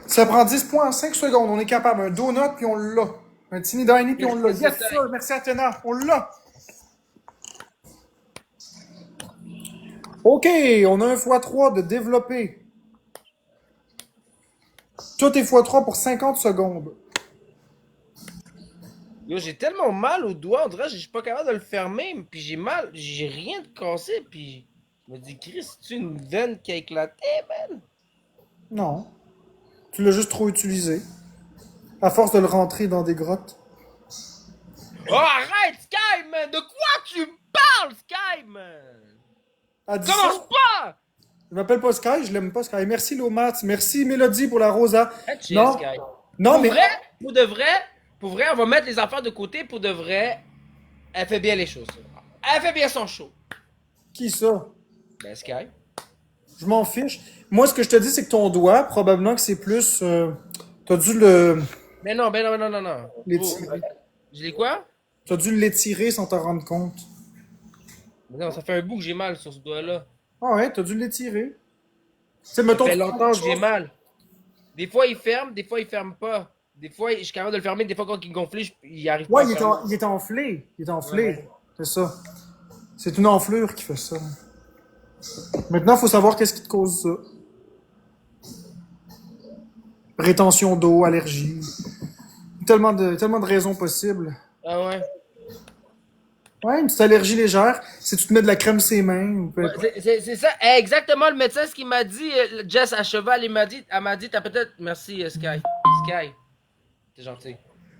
Ça prend 10 points en 5 secondes. On est capable. Un donut, puis on l'a. Un teeny tiny, puis on l'a. Yes, Yes, sir. sir. Merci Athéna. On l'a. OK. On a un x3 de développer. Tout est x3 pour 50 secondes. Yo, j'ai tellement mal au doigt, on dirait que je suis pas capable de le fermer, puis j'ai mal, j'ai rien de cassé, puis je me dis, Chris, c'est une veine qui a éclaté, man? Non. Tu l'as juste trop utilisé. À force de le rentrer dans des grottes. Oh, arrête, Sky, man! De quoi tu me parles, Sky, man? Elle dit Commence ça. pas! Je m'appelle pas Sky, je l'aime pas Sky. Merci Lomat. Merci Mélodie pour la rosa. Hey, chill, Non. Sky. Non, Pour mais. vrai, pour vrai, on va mettre les affaires de côté, pour de vrai, elle fait bien les choses. Elle fait bien son show. Qui ça? Ben, Sky. Je m'en fiche. Moi, ce que je te dis, c'est que ton doigt, probablement que c'est plus. T'as dû le. Non. L'étirer. Je l'ai quoi? T'as dû l'étirer sans t'en rendre compte. Mais non, ça fait un bout que j'ai mal sur ce doigt-là. Ah ouais, t'as dû l'étirer. Tu sais, Ça mettons. fait longtemps que j'ai mal. Des fois, il ferme pas. Des fois, je suis capable de le fermer, des fois, quand il gonfle, il arrive Ouais, pas à fermer. il est enflé. Il est enflé. Ouais. C'est ça. C'est une enflure qui fait ça. Maintenant, il faut savoir qu'est-ce qui te cause ça. Rétention d'eau, allergie. Tellement de raisons possibles. Ah ouais? Ouais, une petite allergie légère. Si tu te mets de la crème ses mains. Ou peu importe. C'est ça, exactement le médecin, ce qu'il m'a dit, Jess à cheval, elle m'a dit, t'as peut-être. Merci, Sky. Sky. T'es gentil.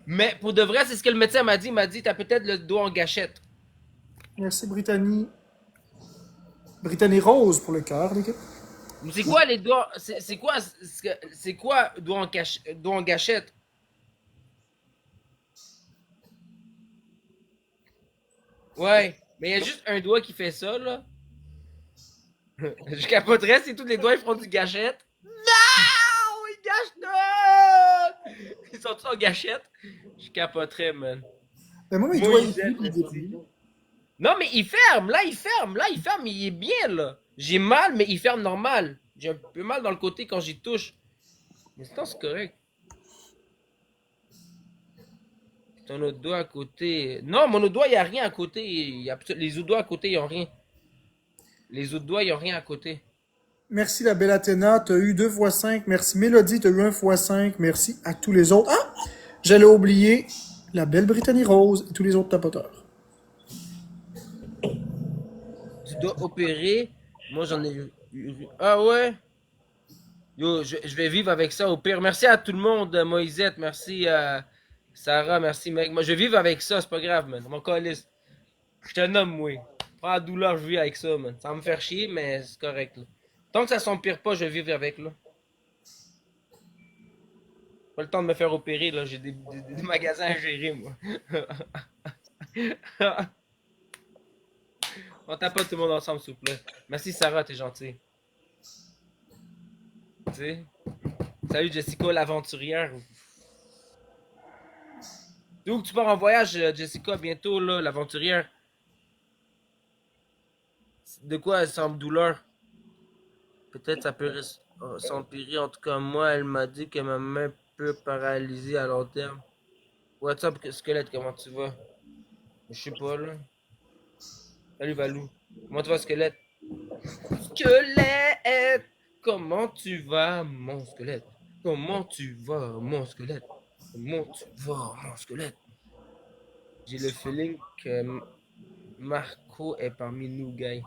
Mais pour de vrai, c'est ce que le médecin m'a dit. Il m'a dit, t'as peut-être le doigt en gâchette. Merci, Brittany. Brittany Rose pour le cœur, l'équipe. Mais c'est quoi les doigts. C'est quoi doigt en gâchette? Ouais. Mais il y a juste un doigt qui fait ça, là. Je capoterais si tous les doigts ils feront du gâchette. Non! Ils gâchent tout! Ils sont tous en gâchette. Je capoterais, man. Mais moi, mes Moi, doigts, il ils fait, puent, puis merci. débris. Non, mais il ferme. Là, il ferme. Il est bien, là. J'ai mal, mais il ferme normal. J'ai un peu mal dans le côté quand j'y touche. Mais sinon, c'est correct. Ton autre doigt à côté. Non, mon autre doigt, il n'y a rien à côté. Les autres doigts à côté, ils n'ont rien. Les autres doigts, ils n'ont rien à côté. Merci la belle Athéna, t'as eu 2 x 5. Merci Mélodie, t'as eu 1 x 5. Merci à tous les autres. Ah! J'allais oublier la belle Brittany Rose et tous les autres tapoteurs. Tu dois opérer. Moi, j'en ai Ah ouais? Yo, je vais vivre avec ça au pire. Merci à tout le monde, Moisette. Merci Sarah. Merci, mec. Moi, je vais vivre avec ça. C'est pas grave, man. Mon caliste. Je te nomme, moi. Prends la douleur, je vis avec ça, man. Ça va me faire chier, mais c'est correct, là. Tant que ça s'empire pas, je vais vivre avec, là. Pas le temps de me faire opérer, là. J'ai des magasins à gérer, moi. On tape pas tout le monde ensemble, s'il vous plaît. Merci, Sarah, t'es gentil. Tu sais. Salut, Jessica, l'aventurière. D'où que tu pars en voyage, Jessica, bientôt, là, l'aventurière? De quoi elle semble douleur? Peut-être ça peut s'empirer. En tout cas, moi, elle m'a dit que ma main peut paralyser à long terme. What's up, squelette, comment tu vas? Je sais pas, là. Salut, Valou. Comment tu vas, squelette? Squelette! Comment tu vas, mon squelette? Comment tu vas, mon squelette? Comment tu vas, mon squelette? J'ai le feeling que Marco est parmi nous, gars.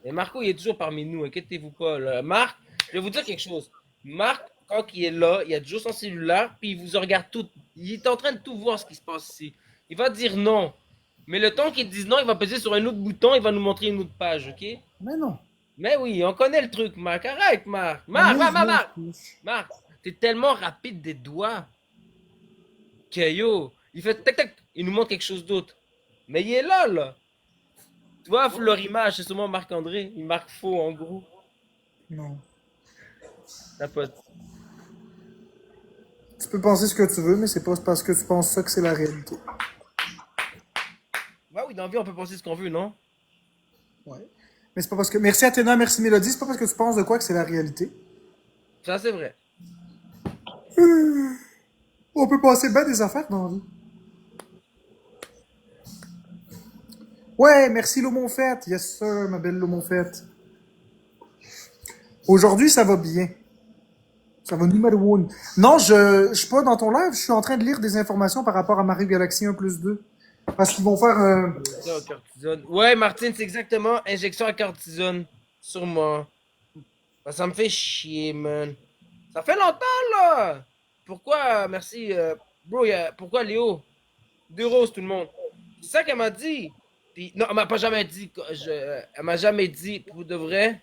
Mais Marco, il est toujours parmi nous, inquiétez-vous pas, là. Marc, je vais vous dire quelque chose. Marc, quand il est là, il a toujours son cellulaire, puis il vous regarde tout. Il est en train de tout voir ce qui se passe ici. Il va dire non. Mais le temps qu'il dise non, il va peser sur un autre bouton, il va nous montrer une autre page, ok? Mais non. Mais oui, on connaît le truc, Marc. Arrête, Marc. Marc, Marc. Marc, t'es tellement rapide des doigts que yo, il fait tac tac, il nous montre quelque chose d'autre. Mais il est là, là. Tu vois, leur image, c'est sûrement Marc-André. Il marque faux, en gros. Non. Ta pote. Tu peux penser ce que tu veux, mais c'est pas parce que tu penses ça que c'est la réalité. Ouais, oui, dans la vie, on peut penser ce qu'on veut, non? Ouais. Mais c'est pas parce que. Merci Athéna, merci Mélodie, c'est pas parce que tu penses de quoi que c'est la réalité. Ça, c'est vrai. On peut passer bien des affaires dans la vie. Ouais, merci Lomonfette. Yes sir, ma belle Lomonfette. Aujourd'hui, ça va bien. Ça va numéro 1. Non, je suis pas dans ton live, je suis en train de lire des informations par rapport à Mario Galaxy 1+2. Parce qu'ils vont faire un... Ça, cortisone. Ouais, Martine, c'est exactement injection à cortisone. Sûrement. Ça me fait chier, man. Ça fait longtemps, là. Pourquoi, merci, bro, pourquoi Léo? 2 roses, tout le monde. C'est ça qu'elle m'a dit. Puis, non, elle m'a pas jamais dit. Elle m'a jamais dit, pour de vrai.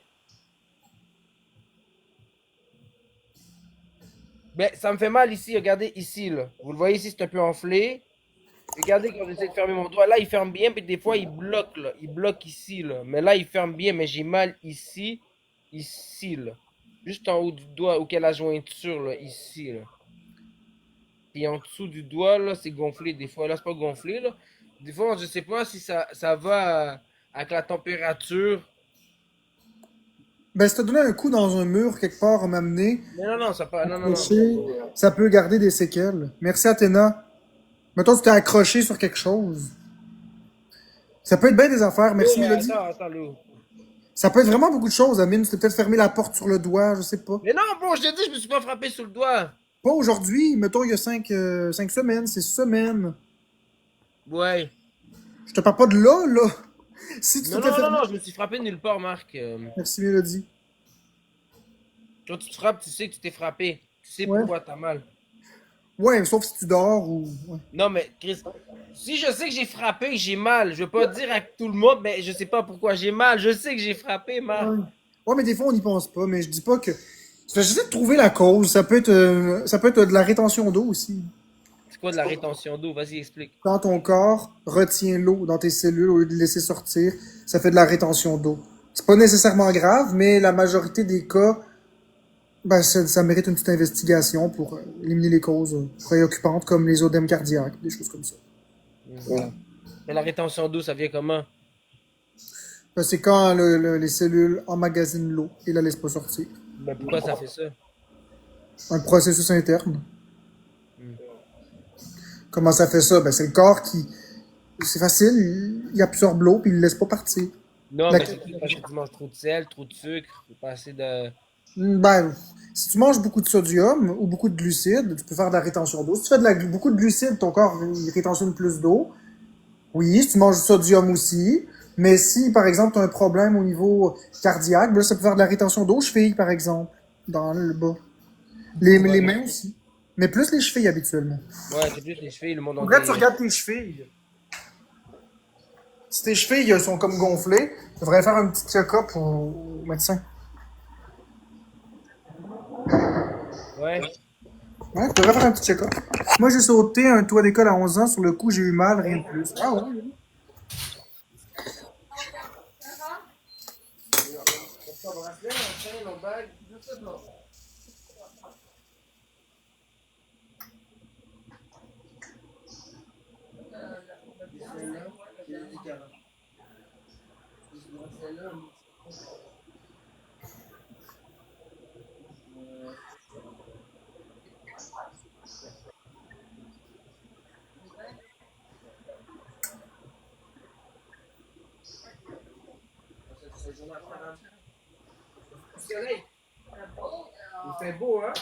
Ben, ça me fait mal ici, regardez ici, là. Vous le voyez ici, c'est un peu enflé. Regardez quand j'essaie de fermer mon doigt. Là, il ferme bien, puis des fois, il bloque, là. Il bloque ici, là. Mais là, il ferme bien, mais j'ai mal ici, là. Juste en haut du doigt, où qu'est la jointure, là, ici, là. Puis en dessous du doigt, là, c'est gonflé. Des fois, là, c'est pas gonflé, là. Des fois, je sais pas si ça va avec la température. Ben, si t'as donné un coup dans un mur quelque part à m'amener, Mais non, ça pas. Non. ça peut garder des séquelles. Merci Athéna. Mettons, tu t'es accroché sur quelque chose. Ça peut être bien des affaires. Merci Oh, Mélodie. attends, Lou. Ça peut être vraiment beaucoup de choses, Amine. Tu t'es peut-être fermé la porte sur le doigt, je sais pas. Mais non, bon, je te dis, je me suis pas frappé sur le doigt. Pas aujourd'hui. Mettons, il y a 5 semaines, 6 semaines. Ouais. Je te parle pas de là, là. Si tu Non, t'étais fermé... je me suis frappé nulle part, Marc. Merci Mélodie. Quand tu te frappes, tu sais que tu t'es frappé. Tu sais Ouais. pourquoi t'as mal. Ouais, sauf si tu dors ou... Ouais. Non, mais Chris, si je sais que j'ai frappé, que j'ai mal, je vais pas dire à tout le monde, mais je sais pas pourquoi j'ai mal. Je sais que j'ai frappé, Marc. Ouais, mais des fois, on n'y pense pas. Mais je dis pas que... J'essaie de trouver la cause. Ça peut être de la rétention d'eau aussi. C'est quoi de la rétention d'eau? Vas-y, explique. Quand ton corps retient l'eau dans tes cellules au lieu de le laisser sortir, ça fait de la rétention d'eau. C'est pas nécessairement grave, mais la majorité des cas, ben, ça mérite une petite investigation pour éliminer les causes préoccupantes comme les odèmes cardiaques, des choses comme ça. Mais la rétention d'eau, ça vient comment? Ben, c'est quand les cellules emmagasinent l'eau et la laissent pas sortir. Ben pourquoi ça fait ça? Un processus interne. Comment ça fait ça? Ben, c'est le corps qui... C'est facile, il absorbe l'eau puis il le laisse pas partir. Non, La- mais c'est parce que tu manges trop de sel, trop de sucre, pas assez de... Ben, si tu manges beaucoup de sodium ou beaucoup de glucides, tu peux faire de la rétention d'eau. Si tu fais beaucoup de glucides, ton corps il rétentionne plus d'eau. Oui, si tu manges du sodium aussi, Mais si, par exemple, tu as un problème au niveau cardiaque, ben là, ça peut faire de la rétention d'eau, chevilles, par exemple, dans le bas. Ouais, Les mais mains aussi. Mais plus les chevilles, habituellement. ouais, c'est plus les chevilles, le monde Faudrait que tu entier. regardes tes chevilles. Si tes chevilles sont comme gonflées, tu devrais faire un petit check-up au médecin. Ouais. Ouais, tu devrais faire un petit check-up. Moi, j'ai sauté un toit d'école à 11 ans. Sur le coup, j'ai eu mal, rien de plus. Ah ouais? Il fait beau, hein?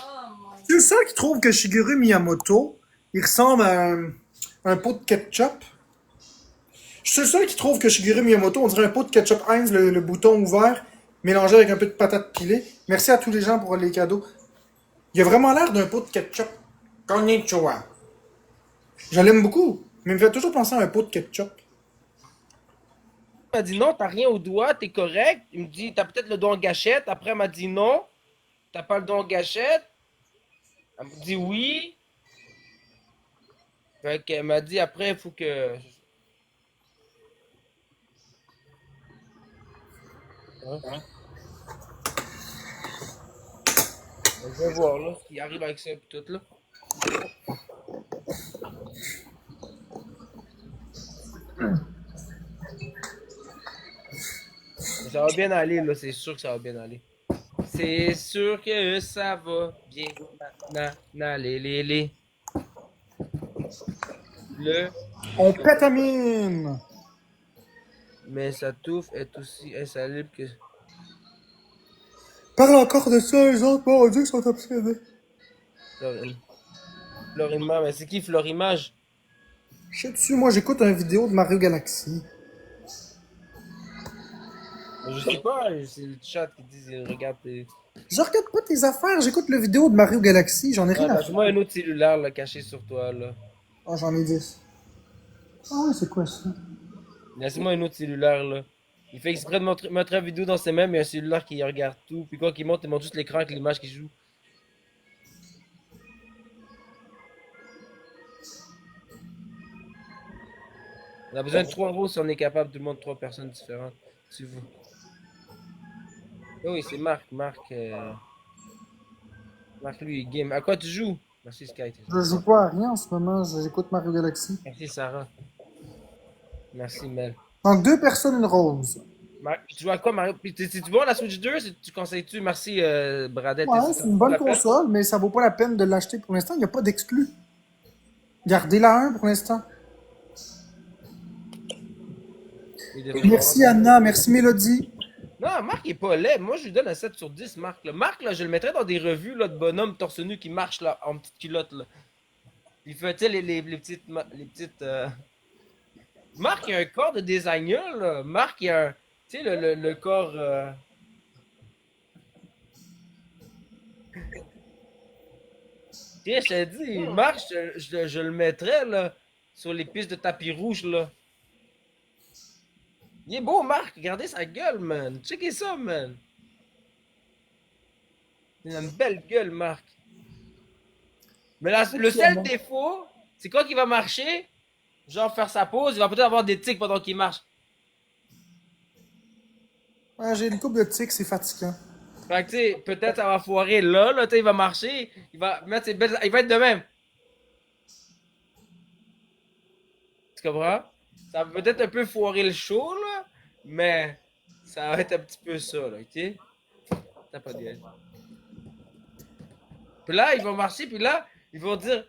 Je suis le seul qui trouve que Shigeru Miyamoto, il ressemble à un pot de ketchup. Je suis le seul qui trouve que Shigeru Miyamoto, on dirait un pot de ketchup Heinz, le bouton ouvert, mélangé avec un peu de patate pilée. Merci à tous les gens pour les cadeaux. Il a vraiment l'air d'un pot de ketchup. Konnichiwa. Je l'aime beaucoup, mais il me fait toujours penser à un pot de ketchup. Il m'a dit non, t'as rien au doigt, t'es correct. Il me dit, t'as peut-être le doigt en gâchette. Après, elle m'a dit non, t'as pas le doigt en gâchette. Elle m'a dit oui. Fait qu'elle m'a dit après, il faut que. Hein? Je vais voir là, ce qui arrive avec ça et tout là. Mais ça va bien aller là, c'est sûr que ça va bien aller. C'est sûr que ça va bien aller, Le, On pétamine! mais sa touffe est aussi insalubre que. Parle encore de ça, les autres, mon Dieu, ils sont obsédés. Florimage, mais c'est qui Florimage? Je sais dessus, moi j'écoute une vidéo de Mario Galaxy. Mais je sais pas, c'est le chat qui dit regarde tes. Je regarde pas tes affaires, j'écoute la vidéo de Mario Galaxy, j'en ai rien Ouais, à faire. passe-moi un autre cellulaire là, caché sur toi là. Ah, j'en ai 10. Ah ouais, c'est quoi ça? Laisse-moi un autre cellulaire là. Il fait exprès de montrer une vidéo dans ses mains, mais il y a un cellulaire qui regarde tout. Puis quoi qu'il monte, il montre juste l'écran avec l'image qui joue. On a besoin de 3 euros si on est capable, tout le monde, 3 personnes différentes. Si vous. Oh oui, c'est Marc. Marc, lui, il game. À quoi tu joues? Merci Sky. Je joue pas à rien en ce moment, j'écoute Mario Galaxy. Merci Sarah. Merci Mel. Donc, deux personnes, une rose. Tu joues à quoi, Mario? Puis, tu vois la Switch 2? Tu conseilles-tu? Merci, Bradette. Ouais, c'est une bonne console, mais ça vaut pas la peine de l'acheter pour l'instant, il n'y a pas d'exclus. Gardez-la un pour l'instant. Merci Anna, merci Mélodie. Non, Marc il est pas laid. Moi, je lui donne un 7 sur 10, Marc. Là. Marc, là, je le mettrais dans des revues là, de bonhomme torse nu qui marche là, en petite culotte. Là. Il fait, tu sais, les petites. Les petites Marc, il a un corps de designer. Là. Marc, il a un. Tu sais, le corps. Tu sais, je te dis, Marc, je le mettrais là, sur les pistes de tapis rouge. Là. Il est beau, Marc. Regardez sa gueule, man. Checkez ça, man. Il a une belle gueule, Marc. Mais là, le seul défaut, c'est quoi qui va marcher? Genre faire sa pause, il va peut-être avoir des tics pendant qu'il marche. Ouais, j'ai une coupe de tics, c'est fatigant. Fait que tu sais, peut-être ça va foirer là, tu sais, il va marcher, il va mettre ses belles. Il va être de même. Tu comprends? Ça va peut-être un peu foirer le show, là, mais ça va être un petit peu ça, là, ok? T'as pas d'idée. Puis là, ils vont marcher, puis là, ils vont dire.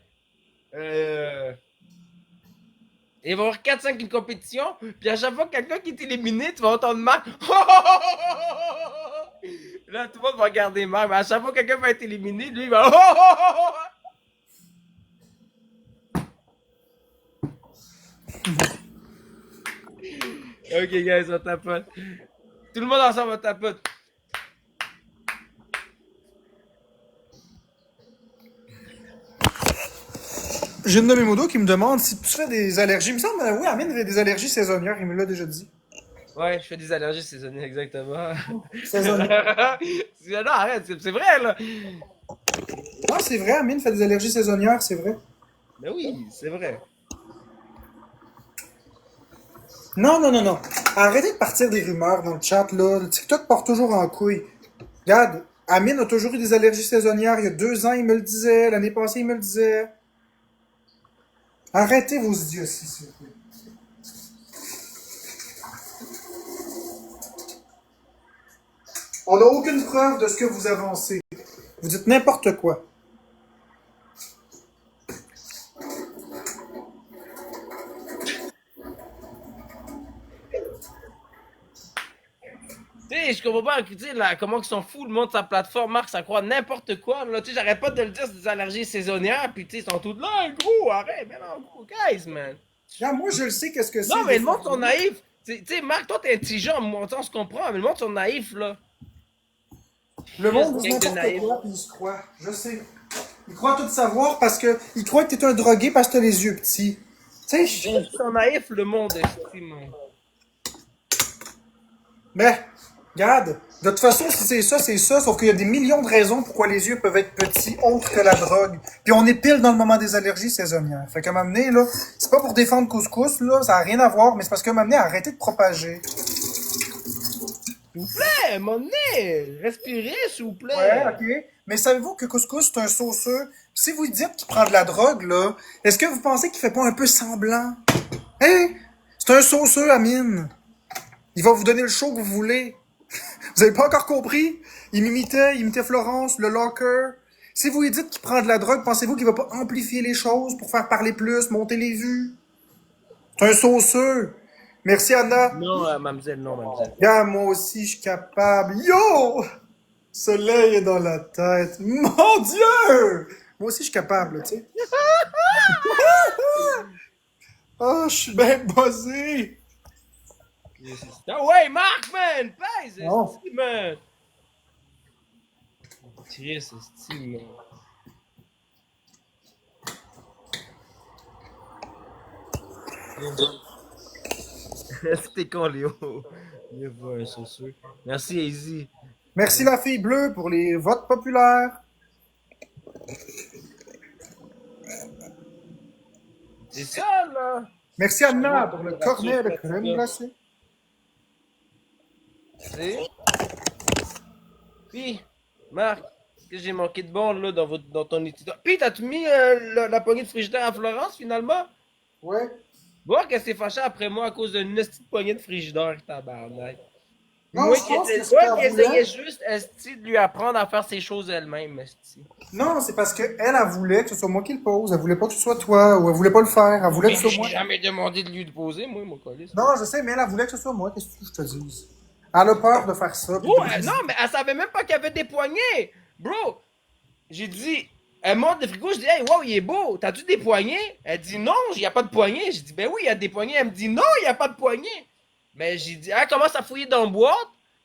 Il va y avoir 4-5 une compétition, puis à chaque fois que quelqu'un qui est éliminé, tu vas entendre Marc. Là, tout le monde va regarder Marc, mais à chaque fois que quelqu'un va être éliminé, lui, il va. Ok, guys, on tapote. Tout le monde ensemble, on tapote. J'ai une de mes modos qui me demande si tu fais des allergies. Il me semble, oui, Amine avait des allergies saisonnières, il me l'a déjà dit. Ouais, je fais des allergies saisonnières, exactement. Saisonnières. Non, arrête, c'est vrai, là. Ah, c'est vrai, Amine fait des allergies saisonnières, c'est vrai. Mais oui, c'est vrai. Non, non, non, non. Arrêtez de partir des rumeurs dans le chat, là. Le TikTok part toujours en couille. Regarde, Amine a toujours eu des allergies saisonnières. Il y a 2 ans, il me le disait. L'année passée, il me le disait. Arrêtez vos idioties, s'il vous plaît. On n'a aucune preuve de ce que vous avancez. Vous dites n'importe quoi. Tu sais, je comprends pas, tu sais, là, comment ils sont fous, le monde de sa plateforme, Marc, ça croit n'importe quoi, là, tu sais, j'arrête pas de le dire, c'est des allergies saisonnières, puis tu sais, ils sont tous là, gros, arrête, mais non, gros, guys, man. Là, moi, je le sais, qu'est-ce que c'est. Non, mais le monde sont naïfs. Tu sais, Marc, toi, t'es intelligent, moi, on se comprend, mais le monde sont naïfs, là. Le monde Juste dit gang de n'importe naïfs. quoi, puis il se croit. Je sais. Il croit tout savoir parce que. Il croit que t'es un drogué parce que t'as les yeux petits. Tu sais, Ils sont naïfs, le monde, estime. mais, regarde, de toute façon, si c'est ça, c'est ça, sauf qu'il y a des millions de raisons pourquoi les yeux peuvent être petits, autres que la drogue. Puis on est pile dans le moment des allergies saisonnières. Fait qu'à m'amener, là, c'est pas pour défendre Couscous, là, ça a rien à voir, mais c'est parce que m'amener, arrêtez de propager. S'il vous plaît, mon nez, respirez, s'il vous plaît. Ouais, ok. Mais savez-vous que Couscous, c'est un sauceux? Si vous dites qu'il prend de la drogue, là, est-ce que vous pensez qu'il fait pas un peu semblant? Hein? C'est un sauceux, Amine. Il va vous donner le show que vous voulez. Vous avez pas encore compris? Il imitait Florence, le locker. Si vous lui dites qu'il prend de la drogue, pensez-vous qu'il va pas amplifier les choses pour faire parler plus, monter les vues? C'est un sauceux. Merci, Anna. Non, mademoiselle, non, mademoiselle. Regarde, moi aussi, je suis capable. Yo! Soleil est dans la tête. Mon Dieu! Moi aussi, je suis capable, tu sais. Oh, je suis bien buzzé. Ah ouais, Marc, man! Pèse, Non. esti, man! Chris, esti, man. Est-ce que t'es con, Léo? Il est pas un sauceux. Merci, Easy. Merci, la fille bleue, pour les votes populaires. C'est ça, là! Merci, Anna, pour le cornet de crème glacée. Tu sais? Puis, Marc, que j'ai manqué de bon, là, dans ton étude. Puis, t'as-tu mis la poignée de frigidaire à Florence, finalement? Ouais. Voir qu'elle s'est fâchée après moi à cause d'une petite poignée de frigidaire, tabarnak. Non, Moi je qui pense que étais- c'est moi pas qui essayais voulu. juste, esti, de lui apprendre à faire ses choses elle-même, esti. Non, c'est parce qu'elle, elle voulait que ce soit moi qui le pose. Elle voulait pas que ce soit toi, ou elle voulait pas le faire. Elle voulait Mais que ce soit j'ai moi. jamais demandé de lui de poser, moi, mon colis. Non, je sais, mais elle voulait que ce soit moi. Qu'est-ce que tu veux que je te dise? Elle a peur de faire ça. puis Bro, de briser. non, mais elle savait même pas qu'il y avait des poignées. Bro, j'ai dit, elle monte le frigo, je dis, hey, wow, il est beau, t'as-tu des poignées? Elle dit, non, il n'y a pas de poignées. J'ai dit, ben oui, il y a des poignées. Elle me dit, non, il n'y a pas de poignées. Ben, j'ai dit, elle commence à fouiller dans la boîte,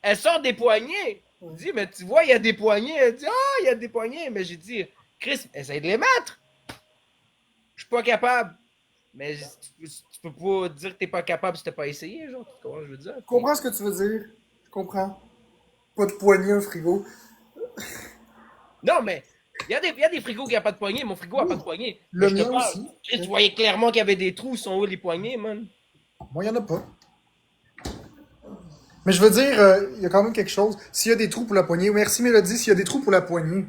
elle sort des poignées. Je dis, mais tu vois, il y a des poignées. Elle dit, ah, il y a des poignées. Mais j'ai dit, Chris, essaye de les mettre. Je suis pas capable. Mais tu peux pas dire que t'es pas capable si t'as pas essayé, genre, tu comprends ce que je veux dire? Je comprends ce que tu veux dire. Je comprends. Pas de poignée, un frigo. Non, mais il y a des frigos qui n'ont pas de poignée. Mon frigo n'a pas de poignée. Le Mais je te mien parle. aussi. Chris, tu voyais clairement qu'il y avait des trous. Sont où les poignées, man? Moi, il y en a pas. Mais je veux dire, il y a quand même quelque chose. S'il y a des trous pour la poignée, merci Mélodie, s'il y a des trous pour la poignée.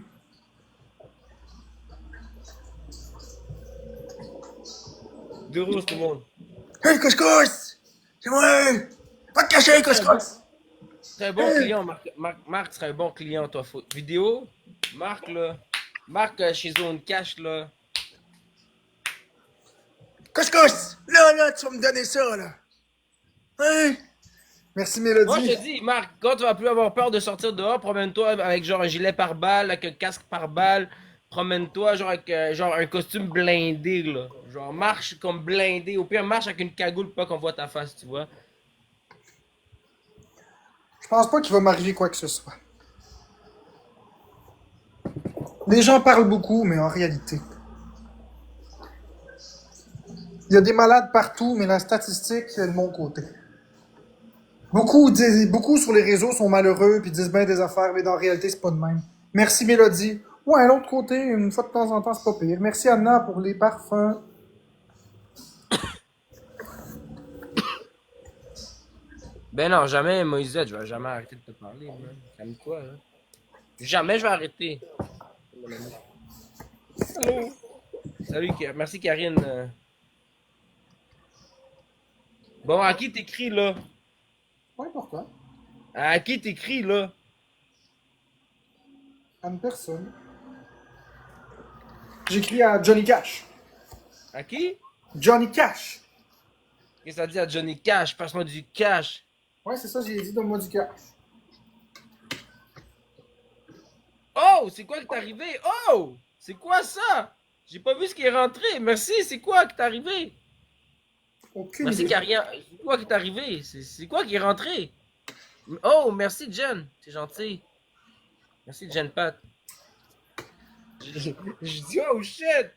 Deux rouges, tout le monde. Hey, couscous! C'est moi! Pas te cacher, couscous! Tu serais un bon client, Marc, tu serais un bon client, toi. Vidéo, Marc, là. Marc, chez Zone Cash, là. Couscous! Là, tu vas me donner ça, là. Hein? Merci Moi, je Mélodie. te dis, Marc, quand tu vas plus avoir peur de sortir dehors, promène-toi avec genre un gilet par balle, avec un casque par balle. Promène-toi genre avec genre un costume blindé, là. Genre marche comme blindé. Au pire, marche avec une cagoule pour pas qu'on voit ta face, tu vois. Je pense pas qu'il va m'arriver quoi que ce soit. Les gens parlent beaucoup, mais en réalité, il y a des malades partout, mais la statistique est de mon côté. Beaucoup sur les réseaux sont malheureux puis disent bien des affaires, mais dans la réalité, c'est pas de même. Merci Mélodie. Ouais, l'autre côté, une fois de temps en temps, c'est pas pire. Merci Anna pour les parfums. Ben non, jamais, Moïsette, je vais jamais arrêter de te parler, man. Calme-toi, là. Jamais je vais arrêter. Allô? Salut, merci Karine. Bon, à qui t'écris, là? Ouais, pourquoi? À qui t'écris, là? À une personne. J'écris à Johnny Cash. À qui? Johnny Cash. Qu'est-ce que ça dit à Johnny Cash? Passe-moi du cash. Ouais, c'est ça, j'ai dit, donne-moi du cash. Oh, c'est quoi qui t'est arrivé? Oh! C'est quoi ça? J'ai pas vu ce qui est rentré. Merci, c'est quoi qui t'est arrivé? Aucune Merci, idée. Karien. C'est quoi qui t'est arrivé? C'est quoi qui est rentré? Oh, merci, Jen. C'est gentil. Merci, Jen Pat. Je dis, oh shit!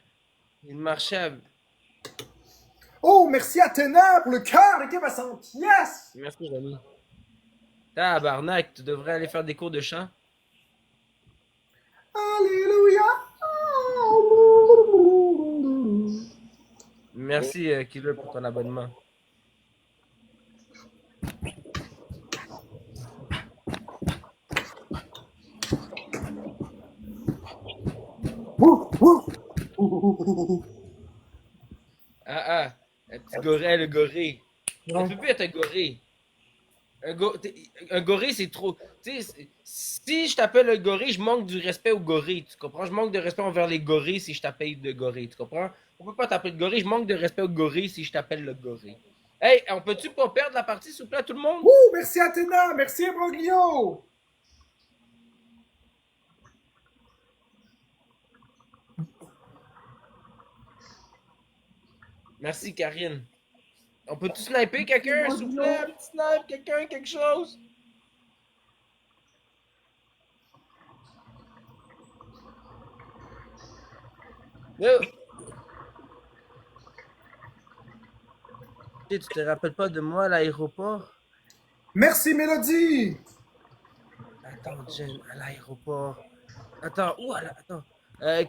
Il marchait. Oh, merci Athéna pour le cœur, l'équipe à 100 pièces! Merci, Rémi. Tabarnak, tu devrais aller faire des cours de chant. Alléluia! Merci, Killer, pour ton abonnement. Ah, un petit gorille, le gorille. Ça peut plus être un gorille. Un gorille, c'est trop. Tu sais, si je t'appelle un gorille, je manque du respect au gorille. Tu comprends? Je manque de respect envers les gorilles si je t'appelle de gorille. Tu comprends? On peut pas t'appeler de gorille. Je manque de respect au gorille si je t'appelle le gorille. Hey, on peut-tu pas perdre la partie, s'il vous plaît, tout le monde? Ouh, merci Athéna, merci Imbroglio! Merci, Karine. On peut-tu sniper quelqu'un, s'il vous plaît? Petit snipe, quelqu'un, quelque chose? Yo. Tu te rappelles pas de moi à l'aéroport? Merci Mélodie! Attends, Jen, à l'aéroport. Attends, où à attends.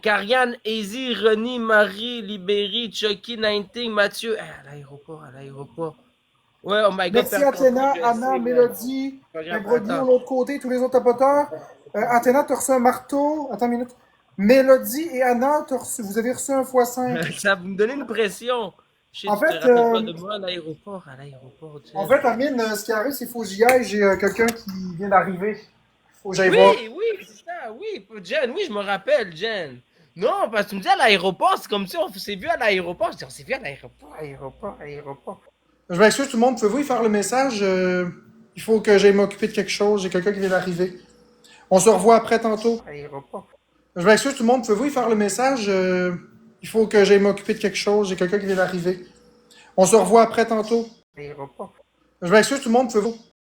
Karianne, Easy, Ronnie, Marie, Libéry, Chucky, Nineteen, Mathieu. À l'aéroport, à l'aéroport. Ouais, oh my god. Merci Athéna, Anna, Mélodie, Imbroglio de l'autre côté, tous les autres tapoteurs. Athéna, t'as reçu un marteau. Attends une minute. Mélodie et Anna, vous avez reçu un x5. Ça vous me donnait une pression. Je En te fait, rappelle pas de moi à l'aéroport, Jen. En fait, Amine, ce qui arrive, c'est qu'il faut que j'y aille. J'ai quelqu'un qui vient d'arriver. Faut que j'aille voir. Oui, c'est ça, oui. Jen, oui, je me rappelle, Jen. Non, parce que tu me dis à l'aéroport, c'est comme si on s'est vu à l'aéroport. Je dis, on s'est vu à l'aéroport. Je m'excuse tout le monde, pouvez-vous y faire le message? Il faut que j'aille m'occuper de quelque chose. J'ai quelqu'un qui vient d'arriver. On se revoit après tantôt. Je m'excuse tout le monde, pouvez-vous y faire le message? Il faut que j'aille m'occuper de quelque chose. J'ai quelqu'un qui vient d'arriver. On se revoit après tantôt. Je m'excuse tout le monde, pouvez-vous?